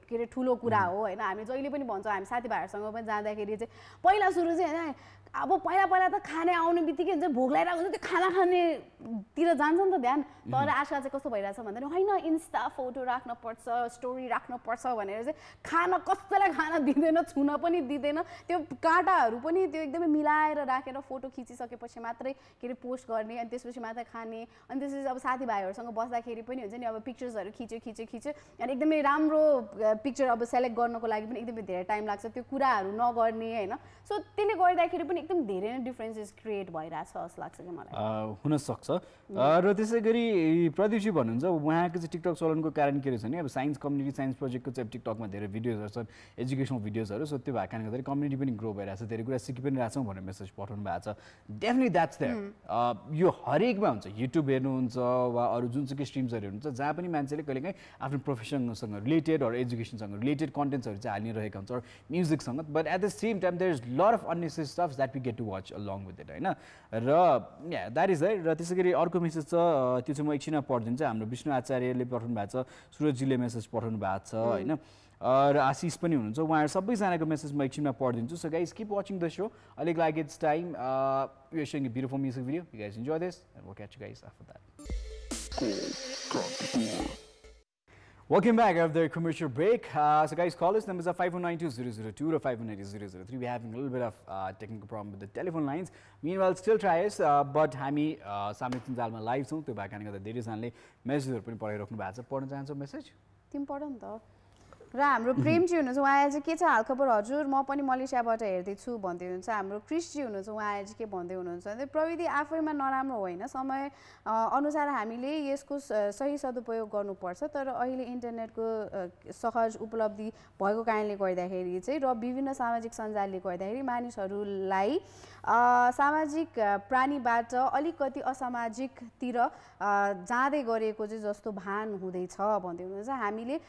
Speaker 2: के अरे ठुलो कुरा हो होइन हामी जहिले पनि भन्छौँ हामी साथीभाइहरूसँग पनि जाँदाखेरि चाहिँ पहिला सुरु चाहिँ होइन अब पहिला त खाने आउने बित्तिकै हुन्छ भोक लागिरहेको हुन्छ त्यो खाना खानेतिर जान्छ नि त ध्यान तर आजकल चाहिँ कस्तो भइरहेछ भन्दा होइन इन्स्टा फोटो राख्नुपर्छ स्टोरी राख्नुपर्छ भनेर चाहिँ खाना कसैलाई खाना दिँदैन छुन पनि दिँदैन त्यो काँटाहरू पनि त्यो एकदमै मिलाएर राखेर फोटो खिचिसकेपछि मात्रै के अरे पोस्ट गर्ने अनि त्यसपछि मात्रै खाने अनि त्यसपछि अब साथीभाइहरूसँग बस्दाखेरि पनि हुन्छ नि अब पिक्चर्सहरू खिच्यो अनि एकदमै राम्रो पिक्चर अब सेलेक्ट गर्नको लागि पनि एकदमै धेरै टाइम लाग्छ त्यो कुराहरू नगर्ने होइन सो त्यसले गर्दाखेरि पनि एकदम धेरै नै डिफ्रेन्सेस क्रिएट भइरहेछ जस्तो लाग्छ कि मलाई
Speaker 1: हुनसक्छ र त्यसै गरी प्रदीपजी भन्नुहुन्छ उहाँको चाहिँ टिकटक चलनको कारण के रहेछ भने अब साइन्स कम्युनिटी साइन्स प्रोजेक्टको चाहिँ टिकटकमा धेरै भिडियोजहरू छन् एजुकेसनल भिडियोजहरू सो त्यो भएको कारणले गर्दाखेरि कम्युनिटी पनि ग्रो भइरहेछ धेरै कुरा सिकि पनि रहेछौँ भनेर मेसेज पठाउनु भएको छ डेफिनेटली द्याट्स देयर यो हरेकमा हुन्छ युट्युब हेर्नुहुन्छ वा अरू जुनसुकै स्ट्रिम्सहरू हेर्नुहुन्छ जहाँ पनि मान्छेले कहिलेकाहीँ आफ्नो प्रोफेसनसँग रिलेटेड अरू एजुकेसनसँग रिलेटेड कन्टेन्ट्सहरू चाहिँ हालिरहेका हुन्छ म्युजिकसँग but at the same time there is lot of unnecessary stuffs that we get to watch along with it होइन र द्याट इज है र त्यसै गरी अर्को मेसेज छ त्यो चाहिँ म एकछिनमा पढिदिन्छु हाम्रो विष्णु आचार्यले पठाउनु भएको छ सुरजीले मेसेज पठाउनु भएको छ होइन र आशिष पनि हुनुहुन्छ उहाँहरू सबैजनाको मेसेज म एकछिनमा पढिदिन्छु so guys keep watching the show अलिक like it's time you are showing a beautiful music video you guys enjoy this and will catch you guys after that Welcome back after the commercial break. So guys, call us numbers are 5192002 or 5190003. We're having a little bit of technical problem with the telephone lines. Meanwhile, still try us, but हामी सामने सञ्जालमा live छौँ त्यो भएको कारणले गर्दा धेरैजनाले मेसेजहरू पनि पढाइराख्नु भएको छ पढ्न चाहन्छौ मेसेज
Speaker 2: तिमी पढ नि त र हाम्रो प्रेमजी हुनुहुन्छ उहाँ चाहिँ के छ हालखबर हजुर म पनि मलेसियाबाट हेर्दैछु भन्दै हुनुहुन्छ हाम्रो क्रिसजी हुनुहुन्छ उहाँ चाहिँ के भन्दै हुनुहुन्छ प्रविधि आफैमा नराम्रो होइन समय अनुसार हामीले यसको सही सदुपयोग गर्नुपर्छ तर अहिले इन्टरनेटको सहज उपलब्धि भएको कारणले गर्दाखेरि चाहिँ र विभिन्न सामाजिक सञ्जालले गर्दाखेरि मानिसहरूलाई सामाजिक प्राणीबाट अलिकति असामाजिकतिर जाँदै गरेको चाहिँ जस्तो भान हुँदैछ भन्दै हुनुहुन्छ हामीले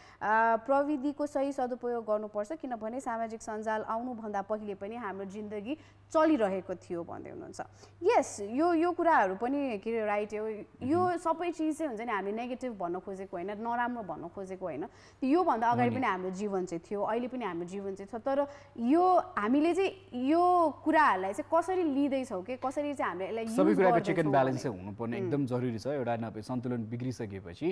Speaker 2: प्रविधिको सही सदुपयोग गर्नुपर्छ किनभने सामाजिक सञ्जाल आउनुभन्दा पहिले पनि हाम्रो जिन्दगी चलिरहेको थियो भन्दै हुनुहुन्छ यस यो कुराहरू पनि के अरे राइट हो यो सबै चिज चाहिँ हुन्छ नि हामीले नेगेटिभ भन्न खोजेको होइन नराम्रो भन्न खोजेको होइन योभन्दा अगाडि पनि हाम्रो जीवन चाहिँ थियो अहिले पनि हाम्रो जीवन चाहिँ छ तर यो हामीले चाहिँ यो कुराहरूलाई चाहिँ कसरी लिँदैछौँ कि कसरी चाहिँ हामीले यसलाई
Speaker 1: सबै कुराको चेक एन्ड ब्यालेन्स चाहिँ हुनुपर्ने एकदम जरुरी छ एउटा नभए सन्तुलन बिग्रिसकेपछि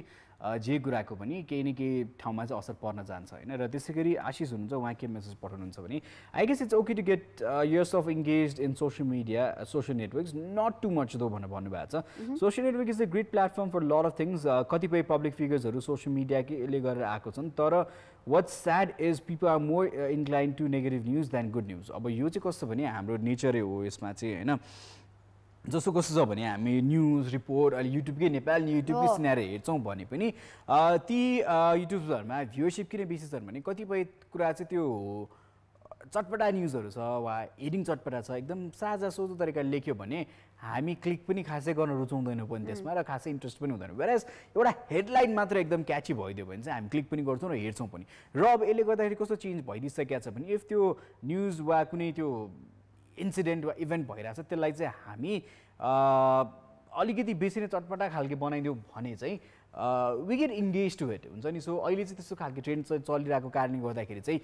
Speaker 1: जे कुराको पनि केही न केही ठाउँमा चाहिँ असर पर्न जान्छ होइन र त्यसै गरी आशिष हुनुहुन्छ उहाँ के मेसेज पठाउनुहुन्छ भने I guess it's okay to get yourself engaged in social media, social networks, not too much though भन्नुभएको छ social network is a great platform for a lot of things कतिपय public figures हरू social media ले गरेर आएको छन् तर what's sad is people are more inclined to negative news than good news अब यो चाहिँ कस्तो भने हाम्रो नेचरै हो यसमा चाहिँ हैन जस्तो कस्तो छ भने हामी न्यूज रिपोर्ट अलि युट्युबकै नेपाली युट्युबकै सिनेरी हेर्छौँ भने पनि ती युट्युबर्सहरुमा भ्युअरशिप किन बेसी छन् भने कतिपय कुरा चाहिँ त्यो चटपटा न्यूजहरु छ वा हेडिङ चटपटा छ एकदम साझा सोझो तरिकाले लेख्यो भने हामी क्लिक पनि खासै गर्न रुचाउँदैनौँ पनि त्यसमा र खासै इन्ट्रेस्ट पनि हुँदैन व्हेरेज एउटा हेडलाइन मात्र एकदम क्याची भइदियो भने चाहिँ हामी क्लिक पनि गर्छौँ र हेर्छौँ पनि र अब यसले गर्दाखेरि कस्तो चेन्ज भइदिसकेको छ भने इफ त्यो न्यूज वा कुनै त्यो इन्सिडेन्ट वा इभेन्ट भइरहेछ त्यसलाई चाहिँ हामी अलिकति बेसी नै चटपटा खालके बनाइदियो भने चाहिँ we get engage to it हुन्छ नि सो अहिले चाहिँ त्यस्तो खालको ट्रेन्ड चाहिँ चलिरहेको कारणले गर्दाखेरि चाहिँ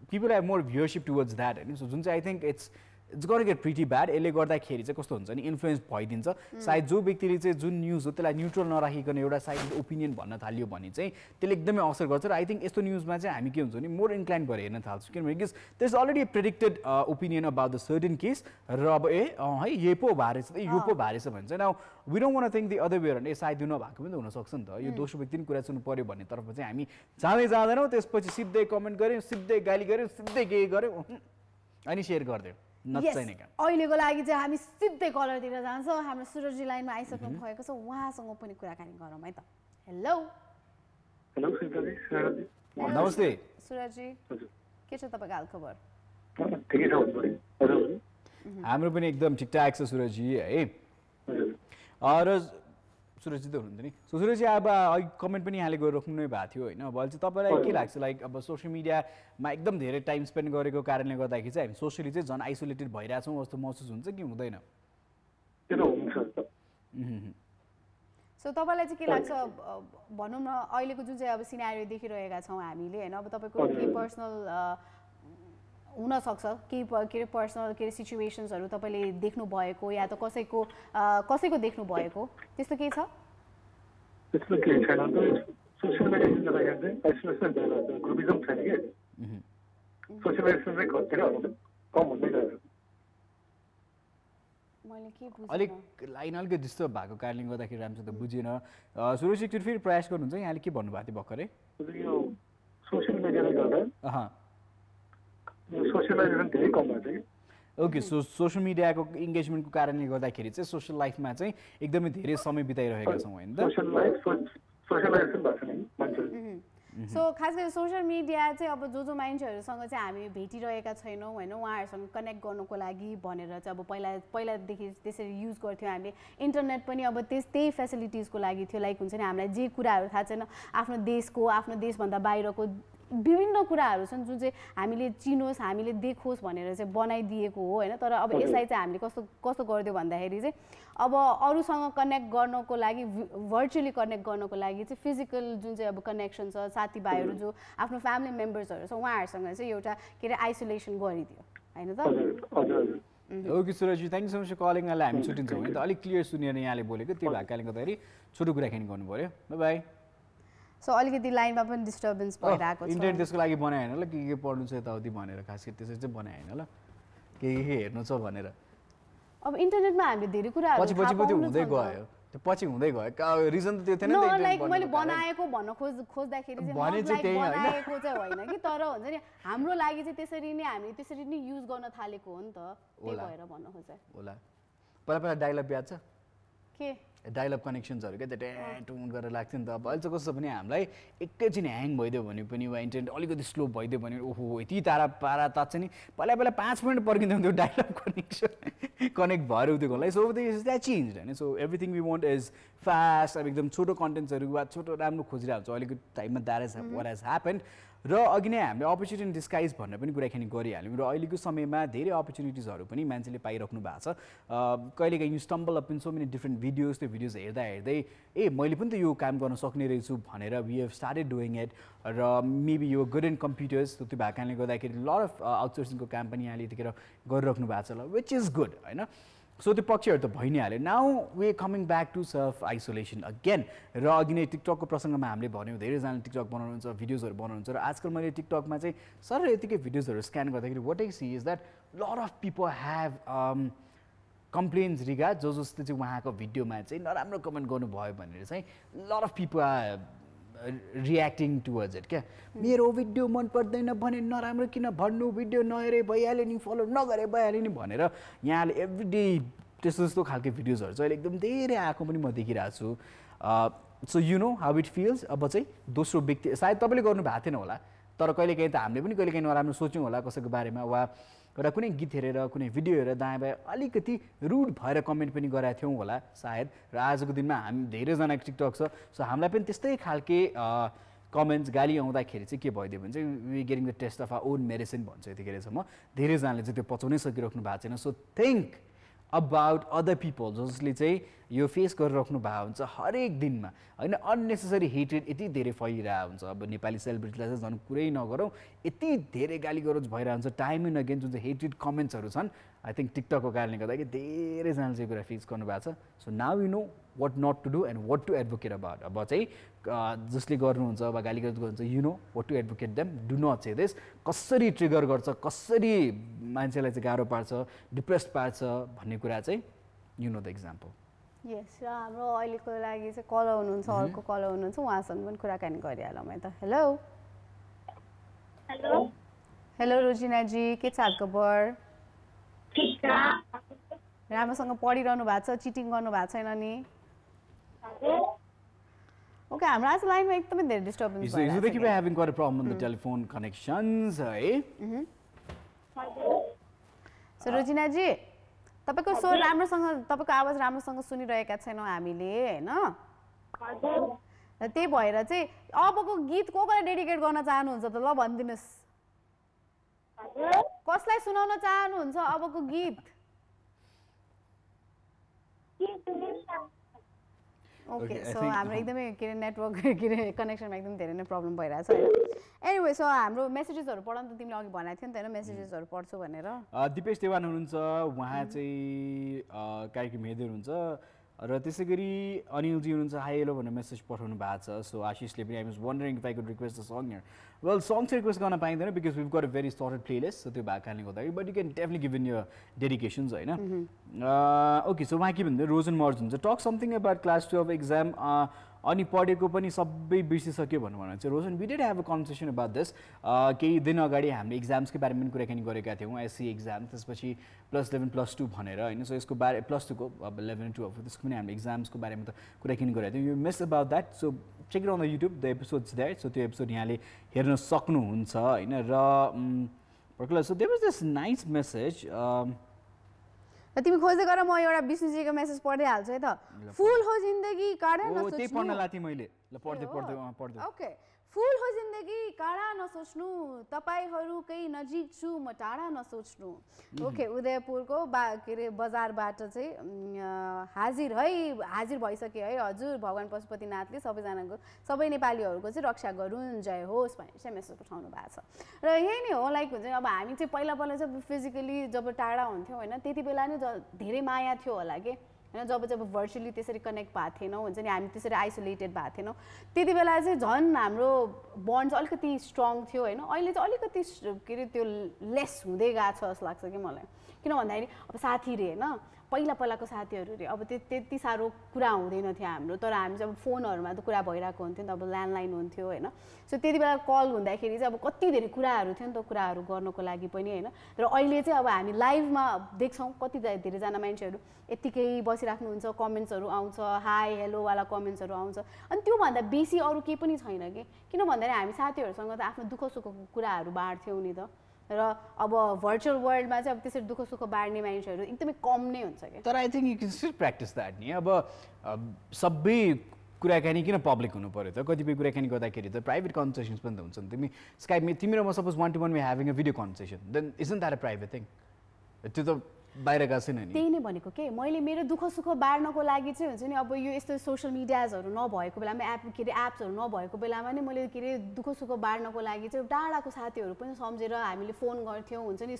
Speaker 1: people are more viewership towards that and so जुन चाहिँ I think it's it's gonna get pretty bad. यसले गर्दाखेरि चाहिँ कस्तो हुन्छ नि इन्फ्लुएन्स भइदिन्छ। सायद जो व्यक्तिले चाहिँ जुन न्युज हो त्यसलाई न्युट्रल नराखिकन एउटा साइड ओपिनियन भन्न थाल्यो भने चाहिँ त्यसले एकदमै असर गर्छ। र आई थिङ्क यस्तो न्युजमा चाहिँ हामी के हुन्छ नि मोर इन्क्लाइन भएर हेर्न थाल्छौँ, किनभने there is already predicted opinion about the certain case र अब है यो पो भारेछ यो पो भारेछ भन्छ। Now we don't want to think the other way around सायद यो नभएको पनि त हुनसक्छ नि त, यो दोस्रो व्यक्तिले कुरा सुन्नु पऱ्यो भन्ने तर्फ चाहिँ हामी जाँदैनौँ। त्यसपछि सिधै कमेन्ट गऱ्यौँ, सिधै गाली गऱ्यौँ, सिधै के गऱ्यौँ अनि सेयर गरिदियो नचाहिने काम।
Speaker 2: अहिलेको लागि चाहिँ हामी सिधै कलरतिर जान्छौँ। हाम्रो सुरजी लाइनमा आइसक्नु भएको छ, उहाँसँग पनि कुराकानी गरौँ है त। हेलो
Speaker 1: नमस्ते
Speaker 2: सुरजी, के छ तपाईँको हालखबर?
Speaker 1: हाम्रो पनि एकदम ठिकठाक छ सुरजी है। र सुरजी त हुनुहुन्थ्यो नि। सो सुरजी अब कमेन्ट पनि यहाँले गरिराख्नु नै भएको थियो होइन। अब अहिले चाहिँ तपाईँलाई के लाग्छ लाइक अब सोसियल मिडियामा एकदम धेरै टाइम स्पेन्ड गरेको कारणले गर्दाखेरि चाहिँ हामी सोसियली चाहिँ झन् आइसोलेटेड भइरहेछौँ जस्तो महसुस हुन्छ कि हुँदैन?
Speaker 2: सो तपाईँलाई चाहिँ के लाग्छ भनौँ न अहिलेको जुन चाहिँ अब सिनारियो देखिरहेका छौँ हामीले होइन, अब तपाईँको केही पर्सनल हुनसक्छ केही के अरे पर्सनल के अरे सिचुएसन्सहरू तपाईँले देख्नु भएको या त कसैको देख्नु भएको त्यस्तो केही छ?
Speaker 3: त्यस्तो केही छैन। सोसियल मिडिया चाहिँ आइसोलेसन ग्रुपिजम छैन कि सोसियलाइजेसन चाहिँ कम हुँदै गयो।
Speaker 1: अलिक लाइन अलिकति डिस्टर्ब भएको कारणले गर्दाखेरि राम्रोसँग त बुझेन। सुरज एकचोटि फेरि प्रयास गर्नुहुन्छ, यहाँले के भन्नुभएको थियो भर्खरै?
Speaker 3: यो सोसियल मिडियाले गर्दा सोसियलाइजेसन धेरै कम भएको छ कि।
Speaker 1: ओके, सो सोसियल मिडियाको इङ्गेजमेन्टको कारणले गर्दाखेरि चाहिँ सोसियल लाइफमा चाहिँ एकदमै धेरै समय बिताइरहेका छौँ होइन त?
Speaker 3: सोसियलाइजेसन भएको छैन मान्छेहरू।
Speaker 2: सो खास गरी सोसियल मिडिया चाहिँ अब जो मान्छेहरूसँग चाहिँ हामी भेटिरहेका छैनौँ होइन, उहाँहरूसँग कनेक्ट गर्नुको लागि भनेर चाहिँ अब पहिलादेखि त्यसरी युज गर्थ्यौँ हामीले। इन्टरनेट पनि अब त्यही फेसिलिटिजको लागि थियो, लाइक हुन्छ नि हामीलाई जे कुराहरू थाहा छैन आफ्नो देशको आफ्नो देशभन्दा बाहिरको विभिन्न कुराहरू छन् जुन चाहिँ हामीले चिनोस् हामीले देखोस् भनेर चाहिँ बनाइदिएको हो होइन। तर अब यसलाई चाहिँ हामीले कस्तो गरिदियो भन्दाखेरि चाहिँ अब अरूसँग कनेक्ट गर्नको लागि भर्चुअली कनेक्ट गर्नको लागि चाहिँ फिजिकल जुन चाहिँ अब कनेक्सन छ साथीभाइहरू जो आफ्नो फ्यामिली मेम्बर्सहरू छ उहाँहरूसँग चाहिँ एउटा के अरे आइसोलेसन गरिदियो होइन त?
Speaker 1: Okay Surji, thank you so much for calling. अहिले हामी छुट्टिन्छौँ है त, अलिक क्लियर सुनेर यहाँले बोलेको त्यही भएको कारणले गर्दाखेरि छोटो कुराकानी गर्नु पऱ्यो। By by.
Speaker 2: सो अलिकति लाइनमा पनि डिस्टर्बेन्स भइरहेको छ।
Speaker 1: इन्टरनेट त्यसको लागि बनायो होइन ल, के पढ्नु छ यताउति भनेर खास गरी त्यसरी चाहिँ बनायो होइन ल, के हेर्नु छ भनेर।
Speaker 2: अब इन्टरनेटमा हामीले धेरै कुराहरू
Speaker 1: पछि त्यो हुँदै गयो, त्यो पछि हुँदै गयो। रिजन त त्यो थिएन नि त,
Speaker 2: लाइक मैले बनाएको भन्न खोज्दाखेरि चाहिँ बनाएको चाहिँ होइन कि, तर हुन्छ नि हाम्रो लागि चाहिँ त्यसरी नै हामीले त्यसरी नै युज गर्न थालेको हो नि त, त्यही भएर भन्न खोजेँ
Speaker 1: होला। पहिला डायलग याद छ
Speaker 2: के?
Speaker 1: डायलग कनेक्सन्सहरू क्या त्यो टुन गरेर लाग्थ्यो नि त। अब अहिले चाहिँ कस्तो भने हामीलाई एकैछिन ह्याङ भइदियो भने पनि वा इन्टरनेट अलिकति स्लो भइदियो भने ओहो यति पारा तात्छ नि, पहिला 5 मिनट पर्खिँदैन त्यो डायलग कनेक्सन कनेक्ट भएर त्यो गर्नलाई। सो द्याट चेन्ज होइन। So everything we want is fast. अब एकदम छोटो कन्टेन्ट्सहरू वा छोटो राम्रो खोजिरहेको छ अहिलेको टाइममा। That is what has happened. र अघि नै हामीले अपर्च्युनिटी डिस्काइज भनेर पनि कुराकानी गरिहाल्यौँ र अहिलेको समयमा धेरै अपर्च्युनिटिजहरू पनि मान्छेले पाइराख्नु भएको छ। कहिलेकाहीँ you stumble up in so many different videos, त्यो भिडियोज हेर्दै मैले पनि त यो काम गर्न सक्ने रहेछु भनेर we have started doing it. र मेबी यो गुड इन कम्प्युटर्स त्यो भएको कारणले गर्दाखेरि लट अफ आउटसोर्सिङको काम पनि यहाँले यतिखेर गरिराख्नु भएको छ ल, विच इज गुड होइन। सो त्यो पक्षहरू त भइ नै हाल्यो। Now we coming back to self isolation again. र अघि नै टिकटकको प्रसङ्गमा हामीले भन्यौँ धेरैजनाले टिकटक बनाउनुहुन्छ, भिडियोजहरू बनाउनुहुन्छ र आजकल मैले टिकटकमा चाहिँ सर यतिकै भिडियोजहरू स्क्यान गर्दाखेरि what I see is that lot of people have complaints regard जसले चाहिँ उहाँको भिडियोमा चाहिँ नराम्रो कमेन्ट गर्नुभयो भनेर चाहिँ lot of people reacting towards it क्या। मेरो भिडियो मन पर्दैन भने नराम्रो किन भन्नु, भिडियो नहेरे भइहाल्यो नि, फलो नगरे भइहाल्यो नि भनेर यहाँले एभ्रिडे त्यस्तो खालको भिडियोजहरू चाहिँ अहिले एकदम धेरै आएको पनि म देखिरहेको छु। So you know how it feels. अब चाहिँ दोस्रो व्यक्ति सायद तपाईँले गर्नु भएको थिएन होला, तर कहिलेकाहीँ त हामीले पनि कहिलेकाहीँ नराम्रो सोच्यौँ होला कसैको बारेमा, वा र कुनै गीत हेरेर कुनै भिडियो हेरेर दायाँ बायाँ अलिकति रुड भएर कमेन्ट पनि गरेका थियौँ होला सायद। र आजको दिनमा हामी धेरैजनाको टिकटक छ, सो हामीलाई पनि त्यस्तै खालके कमेन्ट्स गाली आउँदाखेरि चाहिँ के भइदियो भने चाहिँ we getting the taste of our own medicine भन्छ यतिखेरसम्म। धेरैजनाले चाहिँ त्यो पचाउनै सकिराख्नु भएको छैन। So think about other people जसले चाहिँ यो फेस गरिराख्नु भएको हुन्छ हरेक दिनमा होइन। अननेसेसरी हेटेड यति धेरै फैलिरहेको हुन्छ। अब नेपाली सेलिब्रिटीलाई चाहिँ झन् कुरै नगरौँ, यति धेरै गाली गरोज भइरहेको हुन्छ टाइम एन्ड अगेन जुन चाहिँ हेटेड कमेन्ट्सहरू छन्। आई थिङ्क टिकटकको कारणले गर्दाखेरि धेरैजनाले चाहिँ कुरा फिक्स गर्नुभएको छ so now you know what not to do and what to advocate about अब चाहिँ जसले गर्नुहुन्छ वा गालीगलोच गर्नुहुन्छ you know what to advocate them do not say this कसरी ट्रिगर गर्छ कसरी मान्छेलाई चाहिँ गाह्रो पार्छ डिप्रेस्ड पार्छ भन्ने कुरा चाहिँ यु नो द इक्जाम्पल
Speaker 2: यस र हाम्रो अहिलेको लागि चाहिँ कल हुनुहुन्छ अर्को कल हुनुहुन्छ उहाँसँग पनि कुराकानी गरिहालौँ है त हेलो
Speaker 4: हेलो
Speaker 2: हेलो रोजिनाजी के छ हालखबर
Speaker 4: ठिक छ
Speaker 2: राम्रोसँग पढिरहनु भएको छ चिटिङ गर्नु भएको छैन नि ओके हाम्रो आज लाइनमा एकदमै धेरै डिस्टर्बेन्स
Speaker 1: भइरहेको छ देखि we having quite a problem with the telephone connections है
Speaker 2: सो रोजिनाजी तपाईको स्वर राम्रोसँग तपाईको आवाज राम्रोसँग सुनिरहेका छैनौँ हामीले हैन त्यही भएर चाहिँ अबको गीत कोलाई डेडिकेट गर्न चाहनुहुन्छ त ल भनिदिनुस् कसलाई सुनाउन चाहनुहुन्छ अबको गीत ओके सो हाम्रो एकदमै के अरे नेटवर्क के अरे कनेक्सनमा एकदम धेरै नै प्रब्लम भइरहेछ एनिवे सो हाम्रो मेसेजेसहरू पढ्न त तिमीले अघि भनेको थियौ नि त हैन मेसेजेसहरू पढ्छु भनेर
Speaker 1: दिपेश देवान हुनुहुन्छ उहाँ चाहिँ कार्यक्रम हेर्दै हुनुहुन्छ र त्यसै गरी अनिलजी हुनुहुन्छ हाई हेलो भनेर मेसेज पठाउनु भएको छ सो आशिषले पनि I was wondering if I could request the song here well song चाहिँ रिक्वेस्ट गर्न पाइँदैन because we've got a very sorted playlist so त्यो भएको कारणले गर्दाखेरि but you can definitely give in your dedications होइन ओके सो उहाँ के भन्दै रोजन मर्ज हुन्छ talk something about class 12 exam अनि पढेको पनि सबै बिर्सिसक्यो भन्नु चाहिँ Rojan we did have a conversation about this केही दिन अगाडि हामीले इक्जाम्सकै बारेमा पनि कुराकानी गरेका थियौँ एससी एक्जाम त्यसपछि +11 +2 भनेर होइन सो यसको बारे +2को अब 11 12 त्यसको पनि हामीले इक्जाम्सको बारेमा त कुराकानी गरेका थियौँ you miss about that so check it on the YouTube the episodes that so त्यो एपिसोड यहाँले हेर्न सक्नुहुन्छ होइन र so there was this nice message
Speaker 2: तिमी खोज्दै गर म एउटा विष्णुजीको मेसेज पढ्दै हाल्छु है त फुल हो जिन्दगी काडा नसोच्नु
Speaker 1: त्यही पढ्न लाथी मैले ल पढ्दै
Speaker 2: ओके फुल हो जिन्दगी काडा नसोच्नु तपाईहरुकै नजिक छु म टाढा नसोच्नु ओके उदयपुरको के रे बजारबाट चाहिँ हाजिर भइसके है हजुर भगवान पशुपतिनाथले सबै नेपालीहरूको चाहिँ रक्षा गरून् जय होस् भनेर चाहिँ मेसेज पठाउनु भएको छ र यही नै हो लाइक हुन्छ अब हामी चाहिँ पहिला चाहिँ फिजिकली जब टाढा हुन्थ्यौँ होइन त्यति बेला नै धेरै माया थियो होला के हैन जब भर्चुअली त्यसरी कनेक्ट भएको थिएनौँ हुन्छ नि हामी त्यसरी आइसोलेटेड भएको थिएनौँ त्यति बेला चाहिँ झन् हाम्रो बन्ड चाहिँ अलिकति स्ट्रङ थियो होइन अहिले चाहिँ अलिकति के अरे त्यो लेस हुँदै गएको छ जस्तो लाग्छ कि मलाई किन भन्दाखेरि अब साथी रे होइन पहिलाको साथीहरू रे अब त्यति साह्रो कुरा हुँदैन थियो हाम्रो तर हामी चाहिँ अब फोनहरूमा त कुरा भइरहेको हुन्थ्यो नि त अब ल्यान्डलाइन हुन्थ्यो होइन सो त्यति बेला कल हुँदाखेरि चाहिँ अब कति धेरै कुराहरू थियो नि त कुराहरू गर्नको लागि पनि होइन र अहिले चाहिँ अब हामी लाइभमा देख्छौँ कति धेरैजना मान्छेहरू यत्तिकै बसिराख्नुहुन्छ कमेन्ट्सहरू आउँछ हाई हेलोवाला कमेन्ट्सहरू आउँछ अनि त्योभन्दा बेसी अरू केही पनि छैन कि किन भन्दाखेरि हामी साथीहरूसँग त आफ्नो दुःख सुखको कुराहरू बाँड्थ्यौँ नि त र अब भर्चुअल वर्ल्डमा चाहिँ अब त्यसरी दुःख सुख बाँड्ने मान्छेहरू एकदमै कम नै हुन्छ कि
Speaker 1: तर I think you can still practice that नि अब सबै कुराकानी किन पब्लिक हुनु पऱ्यो त कतिपय कुराकानी गर्दाखेरि त प्राइभेट कन्भर्सेसन्स पनि त हुन्छ नि तिमी र म suppose 1-to-1 we having a video conversation then isn't that a private thing त्यो त बाहिर गएको छैन नि
Speaker 2: त्यही नै भनेको के मैले मेरो दुःख सुख बाँड्नको लागि चाहिँ हुन्छ नि अब यो यस्तो सोसियल मिडियाजहरू नभएको बेलामा एप्सहरू नभएको बेलामा नै मैले के अरे दुःख सुख बाँड्नको लागि चाहिँ टाढाको साथीहरू पनि सम्झेर हामीले फोन गर्थ्यौँ हुन्छ नि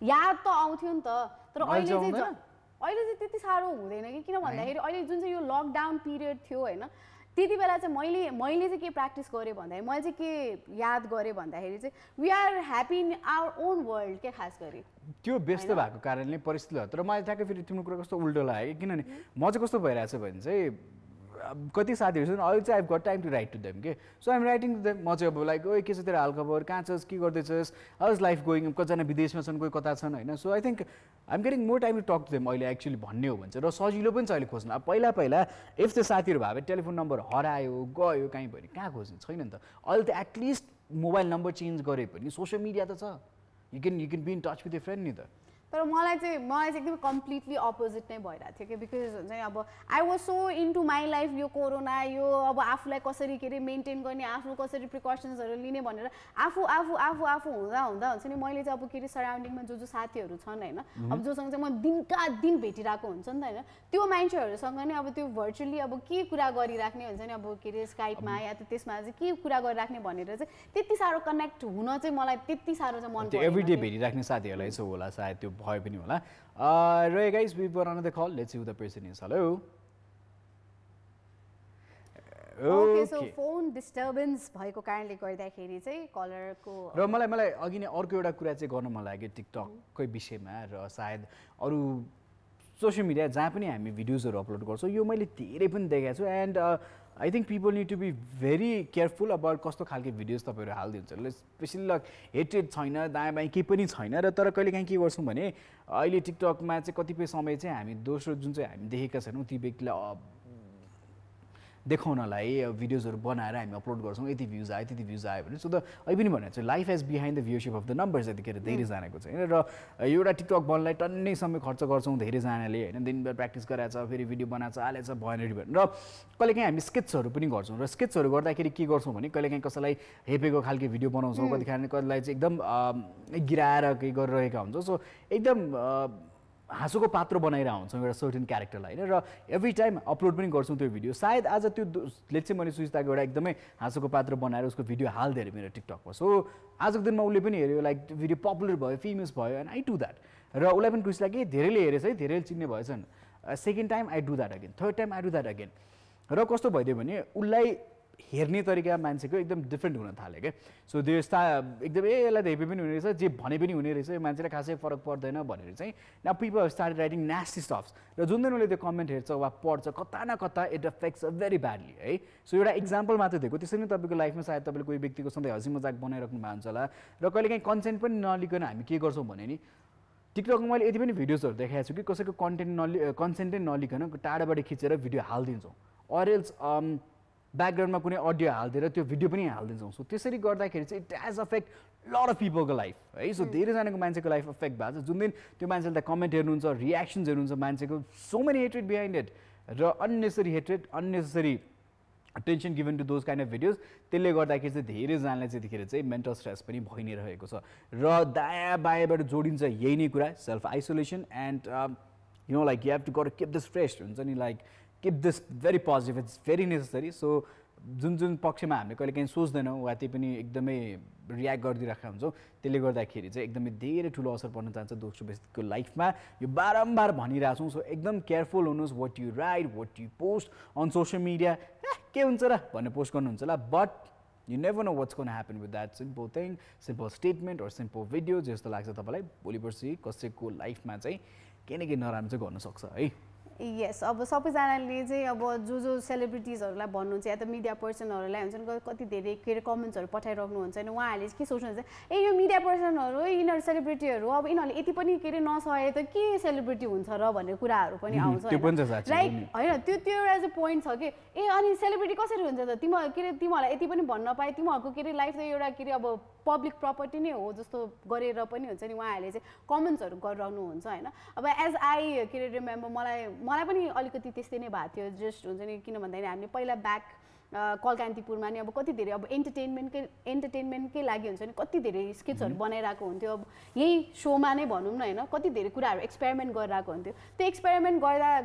Speaker 2: याद त आउँथ्यो नि त तर अहिले चाहिँ त्यति साह्रो हुँदैन कि किन भन्दाखेरि अहिले जुन चाहिँ यो लकडाउन पिरियड थियो होइन त्यति बेला चाहिँ मैले चाहिँ के प्र्याक्टिस गरेँ भन्दाखेरि मैले चाहिँ के याद गरेँ भन्दाखेरि चाहिँ we are happy in our own world के खास गरी
Speaker 1: त्यो व्यस्त भएको कारणले परिस्थिति हो तर मलाई ठ्याक्कै फेरि तिम्रो कुरा कस्तो उल्टो लाग्यो किनभने म चाहिँ कस्तो भइरहेको छ भने चाहिँ कति साथीहरू छन् अहिले चाहिँ I got time to write to them के so I'm writing to them म चाहिँ अब लाइक ओए के छ तेरो हालखबर कहाँ छस् के गर्दैछस् हाउ इज लाइफ गोइङ कतिजना विदेशमा छन् कोही कता छन् होइन so I think I'm getting more time to talk to them अहिले एक्चुली भन्ने हो भने चाहिँ र सजिलो पनि छ अहिले खोज्नु अब पहिला इफ त्यो साथीहरू भए टेलिफोन नम्बर हरायो गयो कहीँ पनि कहाँ खोज्ने छैन नि त अहिले त एटलिस्ट मोबाइल नम्बर चेन्ज गरे पनि सोसियल मिडिया त छ you can be in touch with your friend नि त
Speaker 2: तर मलाई चाहिँ एकदमै कम्प्लिटली अपोजिट नै भइरहेको थियो कि बिकज हुन्छ नि अब I was so into my life यो कोरोना यो अब आफूलाई कसरी के अरे मेन्टेन गर्ने आफू कसरी प्रिकसन्सहरू लिने भनेर आफू हुँदा हुन्छ नि मैले चाहिँ अब के अरे सराउन्डिङमा जो साथीहरू छन् होइन अब जोसँग चाहिँ म दिनका दिन भेटिरहेको हुन्छ नि त होइन त्यो मान्छेहरूसँग नै अब त्यो भर्चुअली अब के कुरा गरिराख्ने हुन्छ नि अब के अरे स्काइपमा या त त्यसमा चाहिँ के कुरा गरिराख्ने भनेर चाहिँ त्यति साह्रो कनेक्ट हुन चाहिँ मलाई त्यति साह्रो चाहिँ मन पर्छ
Speaker 1: एभ्रीडे भेटिराख्ने साथीहरूलाई यसो होला सायद त्यो भयो पनि होला र guys we were another call let's see who the person is hello
Speaker 2: okay so phone disturbance भएको कारणले गर्दाखेरि चाहिँ कलरको
Speaker 1: र मलाई अघि नै अर्को एउटा कुरा चाहिँ गर्न मन लाग्यो टिकटककै विषयमा र सायद अरू सोसियल मिडिया जहाँ पनि हामी भिडियोजहरू अपलोड गर्छौँ यो मैले धेरै पनि देखेको छु and I think people need to be very careful about कस्तो खालको भिडियोज तपाईँहरू हालिदिनुहुन्छ स्पेसली हेटेड छैन दायाँ बायाँ केही पनि छैन र तर कहिलेकाहीँ के गर्छौँ भने अहिले टिकटकमा चाहिँ कतिपय समय चाहिँ हामी दोस्रो जुन चाहिँ हामी देखेका छैनौँ ती व्यक्तिलाई देखाउनलाई भिडियोजहरू बनाएर हामी अपलोड गर्छौँ यति भ्युज आयो त्यति भ्युज आयो भने सो द अहिले पनि भनेको चाहिँ life as behind the viewership of the numbers यतिखेर धेरैजनाको चाहिँ र एउटा टिकटक बनलाई टन्नै समय खर्च गर्छौँ धेरैजनाले होइन दिनभर प्र्याक्टिस गराएको छ फेरि भिडियो बनाएको छ हालेको छ भएन र कहिलेकाहीँ हामी स्केचहरू पनि गर्छौँ र स्केचहरू गर्दाखेरि के गर्छौँ भने कहिलेकाहीँ कसैलाई हेपेको खालको भिडियो बनाउँछौँ कतिखेर कसैलाई चाहिँ एकदम गिराएर केही गरिरहेका हुन्छौँ सो एकदम हाँसोको पात्र बनाएर आउँछौँ एउटा सर्टेन क्यारेक्टरलाई होइन र एभ्री टाइम अपलोड पनि गर्छौँ त्यो भिडियो सायद आज त्यो लेट्स चाहिँ मैले सुजिताको एउटा एकदमै हाँसोको पात्र बनाएर उसको भिडियो हाल्दै अरे मेरो टिकटकमा सो आजको दिनमा उसले पनि हेऱ्यो लाइक भिडियो पपुलर भयो फेमस भयो एन्ड आई डु द्याट र उसलाई पनि खुसी लाग्यो धेरैले हेरेछ है धेरैले चिन्ने भएछन् second time I do that again third time I do that again र कस्तो भइदियो भने उसलाई हेर्ने तरिका मान्छेको एकदम डिफ्रेन्ट हुन थाल्यो क्या सो त्यो यस्ता एकदम यसलाई त हेपी पनि हुने रहेछ जे भने पनि हुने रहेछ मान्छेलाई खासै फरक पर्दैन भनेर चाहिँ न people start writing nasty stuffs र जुन दिन उसले त्यो कमेन्ट हेर्छ वा पढ्छ कता न कता इट अफेक्ट्स भेरी ब्याडली है सो एउटा इक्जाम्पल मात्र दिएको त्यसरी नै तपाईँको लाइफमा सायद तपाईँले कोही व्यक्तिको सधैँ हँसी मजाक बनाइराख्नु भएको हुन्छ होला र कहिलेकाहीँ कन्टेन्ट पनि नलिकन हामी के गर्छौँ भने नि टिकटकमा मैले यति पनि भिडियोजहरू देखाएको छु कि कसैको कन्टेन्टै नलिकन टाढाबाट खिचेर भिडियो हालिदिन्छौँ अर एल्स ब्याकग्राउन्डमा कुनै अडियो हालिदिएर त्यो भिडियो पनि हालिदिन्छौँ सो त्यसरी गर्दाखेरि चाहिँ it has affect lot of पिपलको लाइफ है सो धेरैजनाको मान्छेको लाइफ अफेक्ट भएको छ जुन दिन त्यो मान्छेले त कमेन्ट हेर्नुहुन्छ रियाक्सन्स हेर्नुहुन्छ मान्छेको so many hatred behind it र unnecessary hatred unnecessary tension given to those kind of videos त्यसले गर्दाखेरि चाहिँ धेरैजनालाई चाहिँ त्यतिखेर चाहिँ मेन्टल स्ट्रेस पनि भइ नै रहेको छ र दायाँ बायाँबाट जोडिन्छ यही नै कुरा self isolation and you know like you have to got keep this fresh हुन्छ नि like keep this very positive it's very necessary so जुन पक्षमा हामीले कहिलेकाहीँ सोच्दैनौँ वा त्यही पनि एकदमै रियाक्ट गरिदिइरहेका हुन्छौँ त्यसले गर्दाखेरि चाहिँ एकदमै धेरै ठुलो असर पर्न जान्छ दोस्रो व्यक्तिको लाइफमा यो बारम्बार भनिरहेको छौँ सो एकदम केयरफुल हुनुहोस् what you write what you post on social media के हुन्छ र भनेर पोस्ट गर्नुहुन्छ होला but you never know what's gonna happen with that simple thing simple statement or simple video जस्तो लाग्छ तपाईँलाई भोलि पर्सि कसैको लाइफमा चाहिँ केही न केही नराम्रो चाहिँ गर्न सक्छ है
Speaker 2: यस अब सबैजनाले चाहिँ अब जो सेलिब्रिटिजहरूलाई भन्नुहुन्छ या त मिडिया पर्सनहरूलाई हुन्छ नि कति धेरै के अरे कमेन्ट्सहरू पठाइराख्नुहुन्छ होइन उहाँहरूले के सोच्नुहुन्छ ए यो मिडिया पर्सनहरू यिनीहरू सेलिब्रिटीहरू अब यिनीहरूले यति पनि के अरे नसहे त के सेलिब्रिटी हुन्छ र भन्ने कुराहरू पनि आउँछ लाइक होइन त्यो एउटा चाहिँ पोइन्ट छ कि ए अनि सेलिब्रिटी कसरी हुन्छ त के अरे तिमीहरूलाई यति पनि भन्न पाए तिमीहरूको के अरे लाइफ त एउटा के अरे अब पब्लिक प्रपर्टी नै हो जस्तो गरेर पनि हुन्छ नि उहाँहरूले चाहिँ कमेन्ट्सहरू गरिरहनुहुन्छ होइन अब एज आई के अरे रिमेम्बर मलाई पनि अलिकति त्यस्तै नै भएको थियो जस्ट हुन्छ नि किन भन्दाखेरि हामीले पहिला ब्याक कलकान्तिपुरमा नि अब कति धेरै अब एन्टरटेनमेन्टकै लागि हुन्छ नि कति धेरै स्किट्सहरू बनाइरहेको हुन्थ्यो अब यही सोमा नै भनौँ न होइन कति धेरै कुराहरू एक्सपेरिमेन्ट गरिरहेको हुन्थ्यो त्यो एक्सपेरिमेन्ट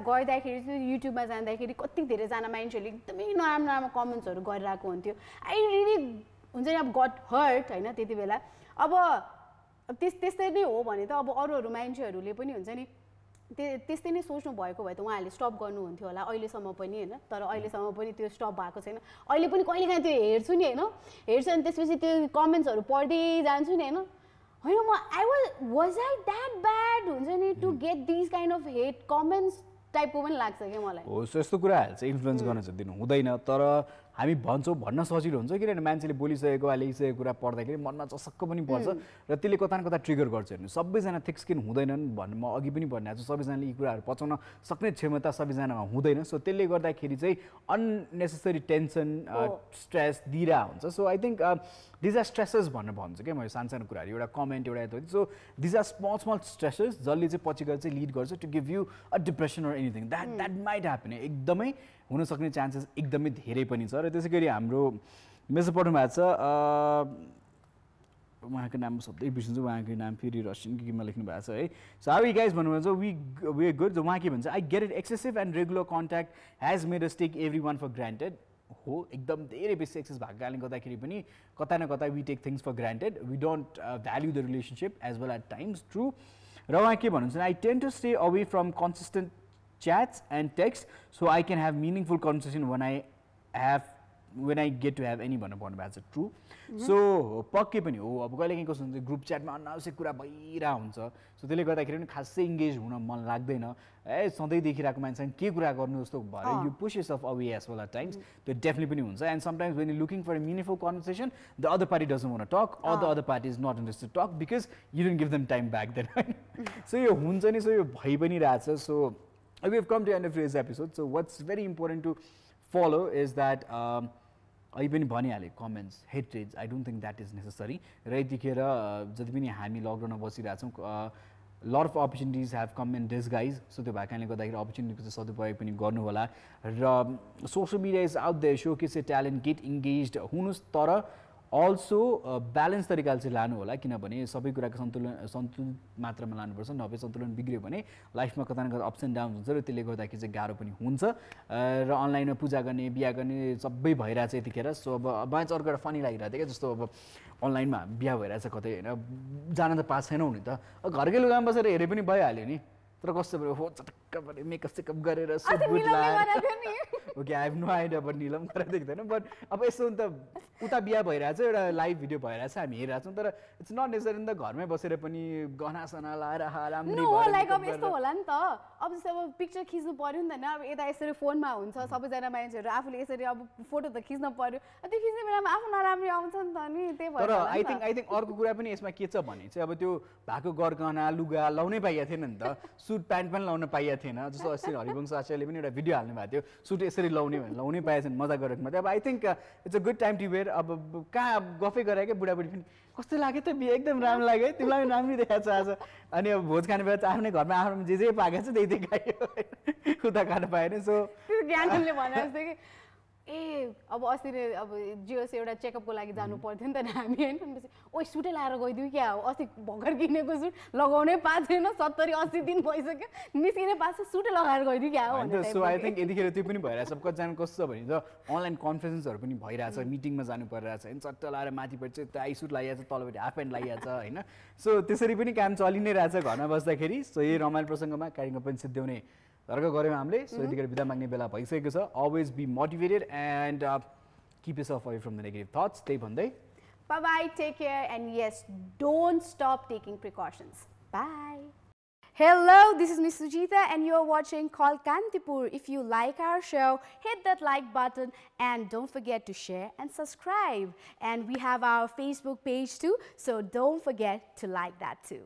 Speaker 2: गर्दाखेरि चाहिँ युट्युबमा जाँदाखेरि कति धेरैजना मान्छेहरूले एकदमै नराम्रो कमेन्ट्सहरू गरिरहेको हुन्थ्यो आई रियली हुन्छ नि अब गट हर्ट होइन त्यति बेला अब त्यस्तै नै हो भने त अब अरू मान्छेहरूले पनि हुन्छ नि त्यस्तै नै सोच्नु भएको भए त उहाँहरूले स्टप गर्नुहुन्थ्यो होला अहिलेसम्म पनि होइन तर अहिलेसम्म पनि त्यो स्टप भएको छैन अहिले पनि कहिलेकाहीँ त्यो हेर्छु नि होइन हेर्छु अनि त्यसपछि त्यो कमेन्ट्सहरू पढ्दै जान्छु नि होइन म वाज आई द्याट ब्याड हुन्छ नि to get this kind of hate comments टाइपको पनि लाग्छ क्या मलाई
Speaker 1: हो यस्तो कुराहरू चाहिँ इन्फ्लुएन्स गर्न चाहिँ दिनु हुँदैन तर हामी भन्छौँ भन्न सजिलो हुन्छ किनभने मान्छेले बोलिसकेको वा लेखिसकेको कुरा पढ्दाखेरि मनमा चसक्क पनि पर्छ र त्यसले कता न कता ट्रिगर गर्छ हेर्नु सबैजना थिक स्किन हुँदैनन् भन्ने म अघि पनि भनिरहेको छु सबैजनाले यी कुराहरू पचाउन सक्ने क्षमता सबैजनामा हुँदैन सो त्यसले गर्दाखेरि चाहिँ अननेसेसरी टेन्सन स्ट्रेस दिइरहेको हुन्छ so I think these are stresses भनेर भन्छु क्या मैले सानो कुराहरू एउटा कमेन्ट एउटा यता so these are small stresses जसले चाहिँ पछि गएर चाहिँ लिड गर्छ to give you a depression or anything that might happen एकदमै हुन सक्ने चान्सेस एकदमै धेरै पनि छ र त्यसै गरी हाम्रो मेसेज पठाउनु भएको छ उहाँको नाम सधैँ बिर्सिन्छु उहाँको नाम फेरि रसियन केमा लेख्नु भएको छ है सो हाउ यु गाइज भन्नुभएको छ वी गुड उहाँ के भन्छ I get it excessive and regular contact has made us take every one for granted हो एकदम धेरै बेसी एक्सेस भएको कारणले गर्दाखेरि पनि कता न कता we take things for granted we don't value the relationship as well at times true र उहाँ के भन्नुहुन्छ I tend to stay away from consistent chats and text so I can have meaningful conversation when I get to have any भन्नु भएको छ true so पक्कै पनि हो अब कहिलेकाहीँ कस्तो हुन्छ ग्रुप च्याटमा अनावश्यक कुरा भइरहेको हुन्छ सो त्यसले गर्दाखेरि पनि खासै इङ्गेज हुन मन लाग्दैन ए सधैँ देखिरहेको मान्छेसँग के कुरा गर्नु जस्तो भएर you push yourself away as well at times त्यो डेफिनेटली पनि हुन्छ and sometimes when you looking for a meaningful conversation the other party doesn't want talk or the other party is not interested talk because you don't give them time back then so यो हुन्छ नि so यो भइ पनि रहेछ so we have come to the end of today's episode. So what's very important to follow is that I पनि भनिहालेँ comments, hatreds, I don't think that is necessary. र यतिखेर जति पनि हामी लकडाउनमा बसिरहेछौँ lot of opportunities have come in disguise. So त्यो भएकाले गर्दाखेरि अपर्च्युनिटीको चाहिँ सदुपयोग पनि गर्नु होला र social media is out there showcase your talent get engaged हुनुहोस् तर अल्सो ब्यालेन्स तरिकाले चाहिँ लानु होला किनभने सबै कुराको सन्तुलित मात्रामा लानुपर्छ नभए सन्तुलन बिग्रियो भने लाइफमा कता न कता अप्स एन्ड डाउन हुन्छ र त्यसले गर्दाखेरि चाहिँ गाह्रो पनि हुन्छ र अनलाइनमा पूजा गर्ने बिहा गर्ने सबै भइरहेछ यतिखेर सो अब मलाई चाहिँ अर्को एउटा फनी लागिरहेको थियो क्या जस्तो अब अनलाइनमा बिहा भइरहेछ कतै होइन जान त पाएको छैनौ नि त घरकै लुगामा बसेर हेरे पनि भइहाल्यो नि तर कस्तो भयो हो चटक्क पऱ्यो मेकअप सेकअप गरेर सो गुड लाग्यो okay I have no idea but Nilam गरेर देख्दैन बट अब यसो नि त उता बिहा भइरहेछ एउटा लाइभ भिडियो भइरहेछ हामी हेरिरहेछौँ तर इट्स नट नेसेसरी नि त घरमै बसेर पनि गहनासना लाएर राम्ररी
Speaker 2: लाइक अब यस्तो होला नि त अब जस्तो अब पिक्चर खिच्नु पर्यो नि त होइन अब यता यसरी फोनमा हुन्छ सबैजना मान्छेहरू आफूले यसरी अब फोटो त खिच्न पर्यो त्यो खिच्ने बेलामा आफू नराम्ररी आउँछ नि त नि त्यही भएर
Speaker 1: तर आई थिङ्क अर्को कुरा पनि यसमा के छ भने चाहिँ अब त्यो भएको गरगहना लुगा लाउनै पाइएको थिएन नि त सुट प्यान्ट पनि लाउन पाइएको थिएन जस्तो अस्ति हरिवंश आचार्यले पनि एउटा भिडियो हाल्नु भएको थियो सुट यसरी लाउने भने लाउनै पाएको छैन मजा गरेको मात्रै अब I think it's a good time to where अब कहाँ गफै गरे क्या बुढाबुढी पनि कस्तो लाग्यो त बिहे एकदम राम्रो लाग्यो है तिमीलाई पनि राम्रै देखाएको छ आज अनि अब भोज खाने बेला चाहिँ आफ्नै घरमा आफ्नो जे पाएको छ त्यही खायो उता खानु पाएन सो
Speaker 2: ज्ञानले भने जस्तै कि ए अब अस्ति नै अब जियोस एउटा चेकअपको लागि जानु पर्थ्यो नि त हामी होइन ओ सुटै लाएर गइदिउँ क्या हो अस्ति भर्खर किनेको सुट लगाउनै पाएको छैन 70-80 दिन भइसक्यो निस्किनै पाएको छ सुटै लगाएर गइदिउँ क्या हो
Speaker 1: सो आई थिङ्क यतिखेर त्यो पनि भइरहेछ कतिजना कस्तो छ भने त अनलाइन कन्फरेन्सहरू पनि भइरहेछ मिटिङमा जानु परिरहेछ होइन चट्ट लाएर माथिपट्टि चाहिँ टाई सुट लगाइएको छ तलपट्टि हाफ प्यान्ट लगाइएको छ होइन सो त्यसरी पनि काम चलि नै रहेछ घरमा बस्दाखेरि सो यही रमाइलो प्रसङ्गमा कार्यक्रम पनि सिद्ध्याउने तर्क गऱ्यौँ हामीले सो यतिखेर बिदा माग्ने बेला भइसकेको छ always be motivated and keep yourself away from the negative thoughts त्यही भन्दै
Speaker 2: bye bye take care and yes don't stop taking precautions bye Hello, this is Miss Sujita and you're watching Call Kantipur. If you like our show, hit that like button and don't forget to share and subscribe. And we have our Facebook page too, so don't forget to like that too.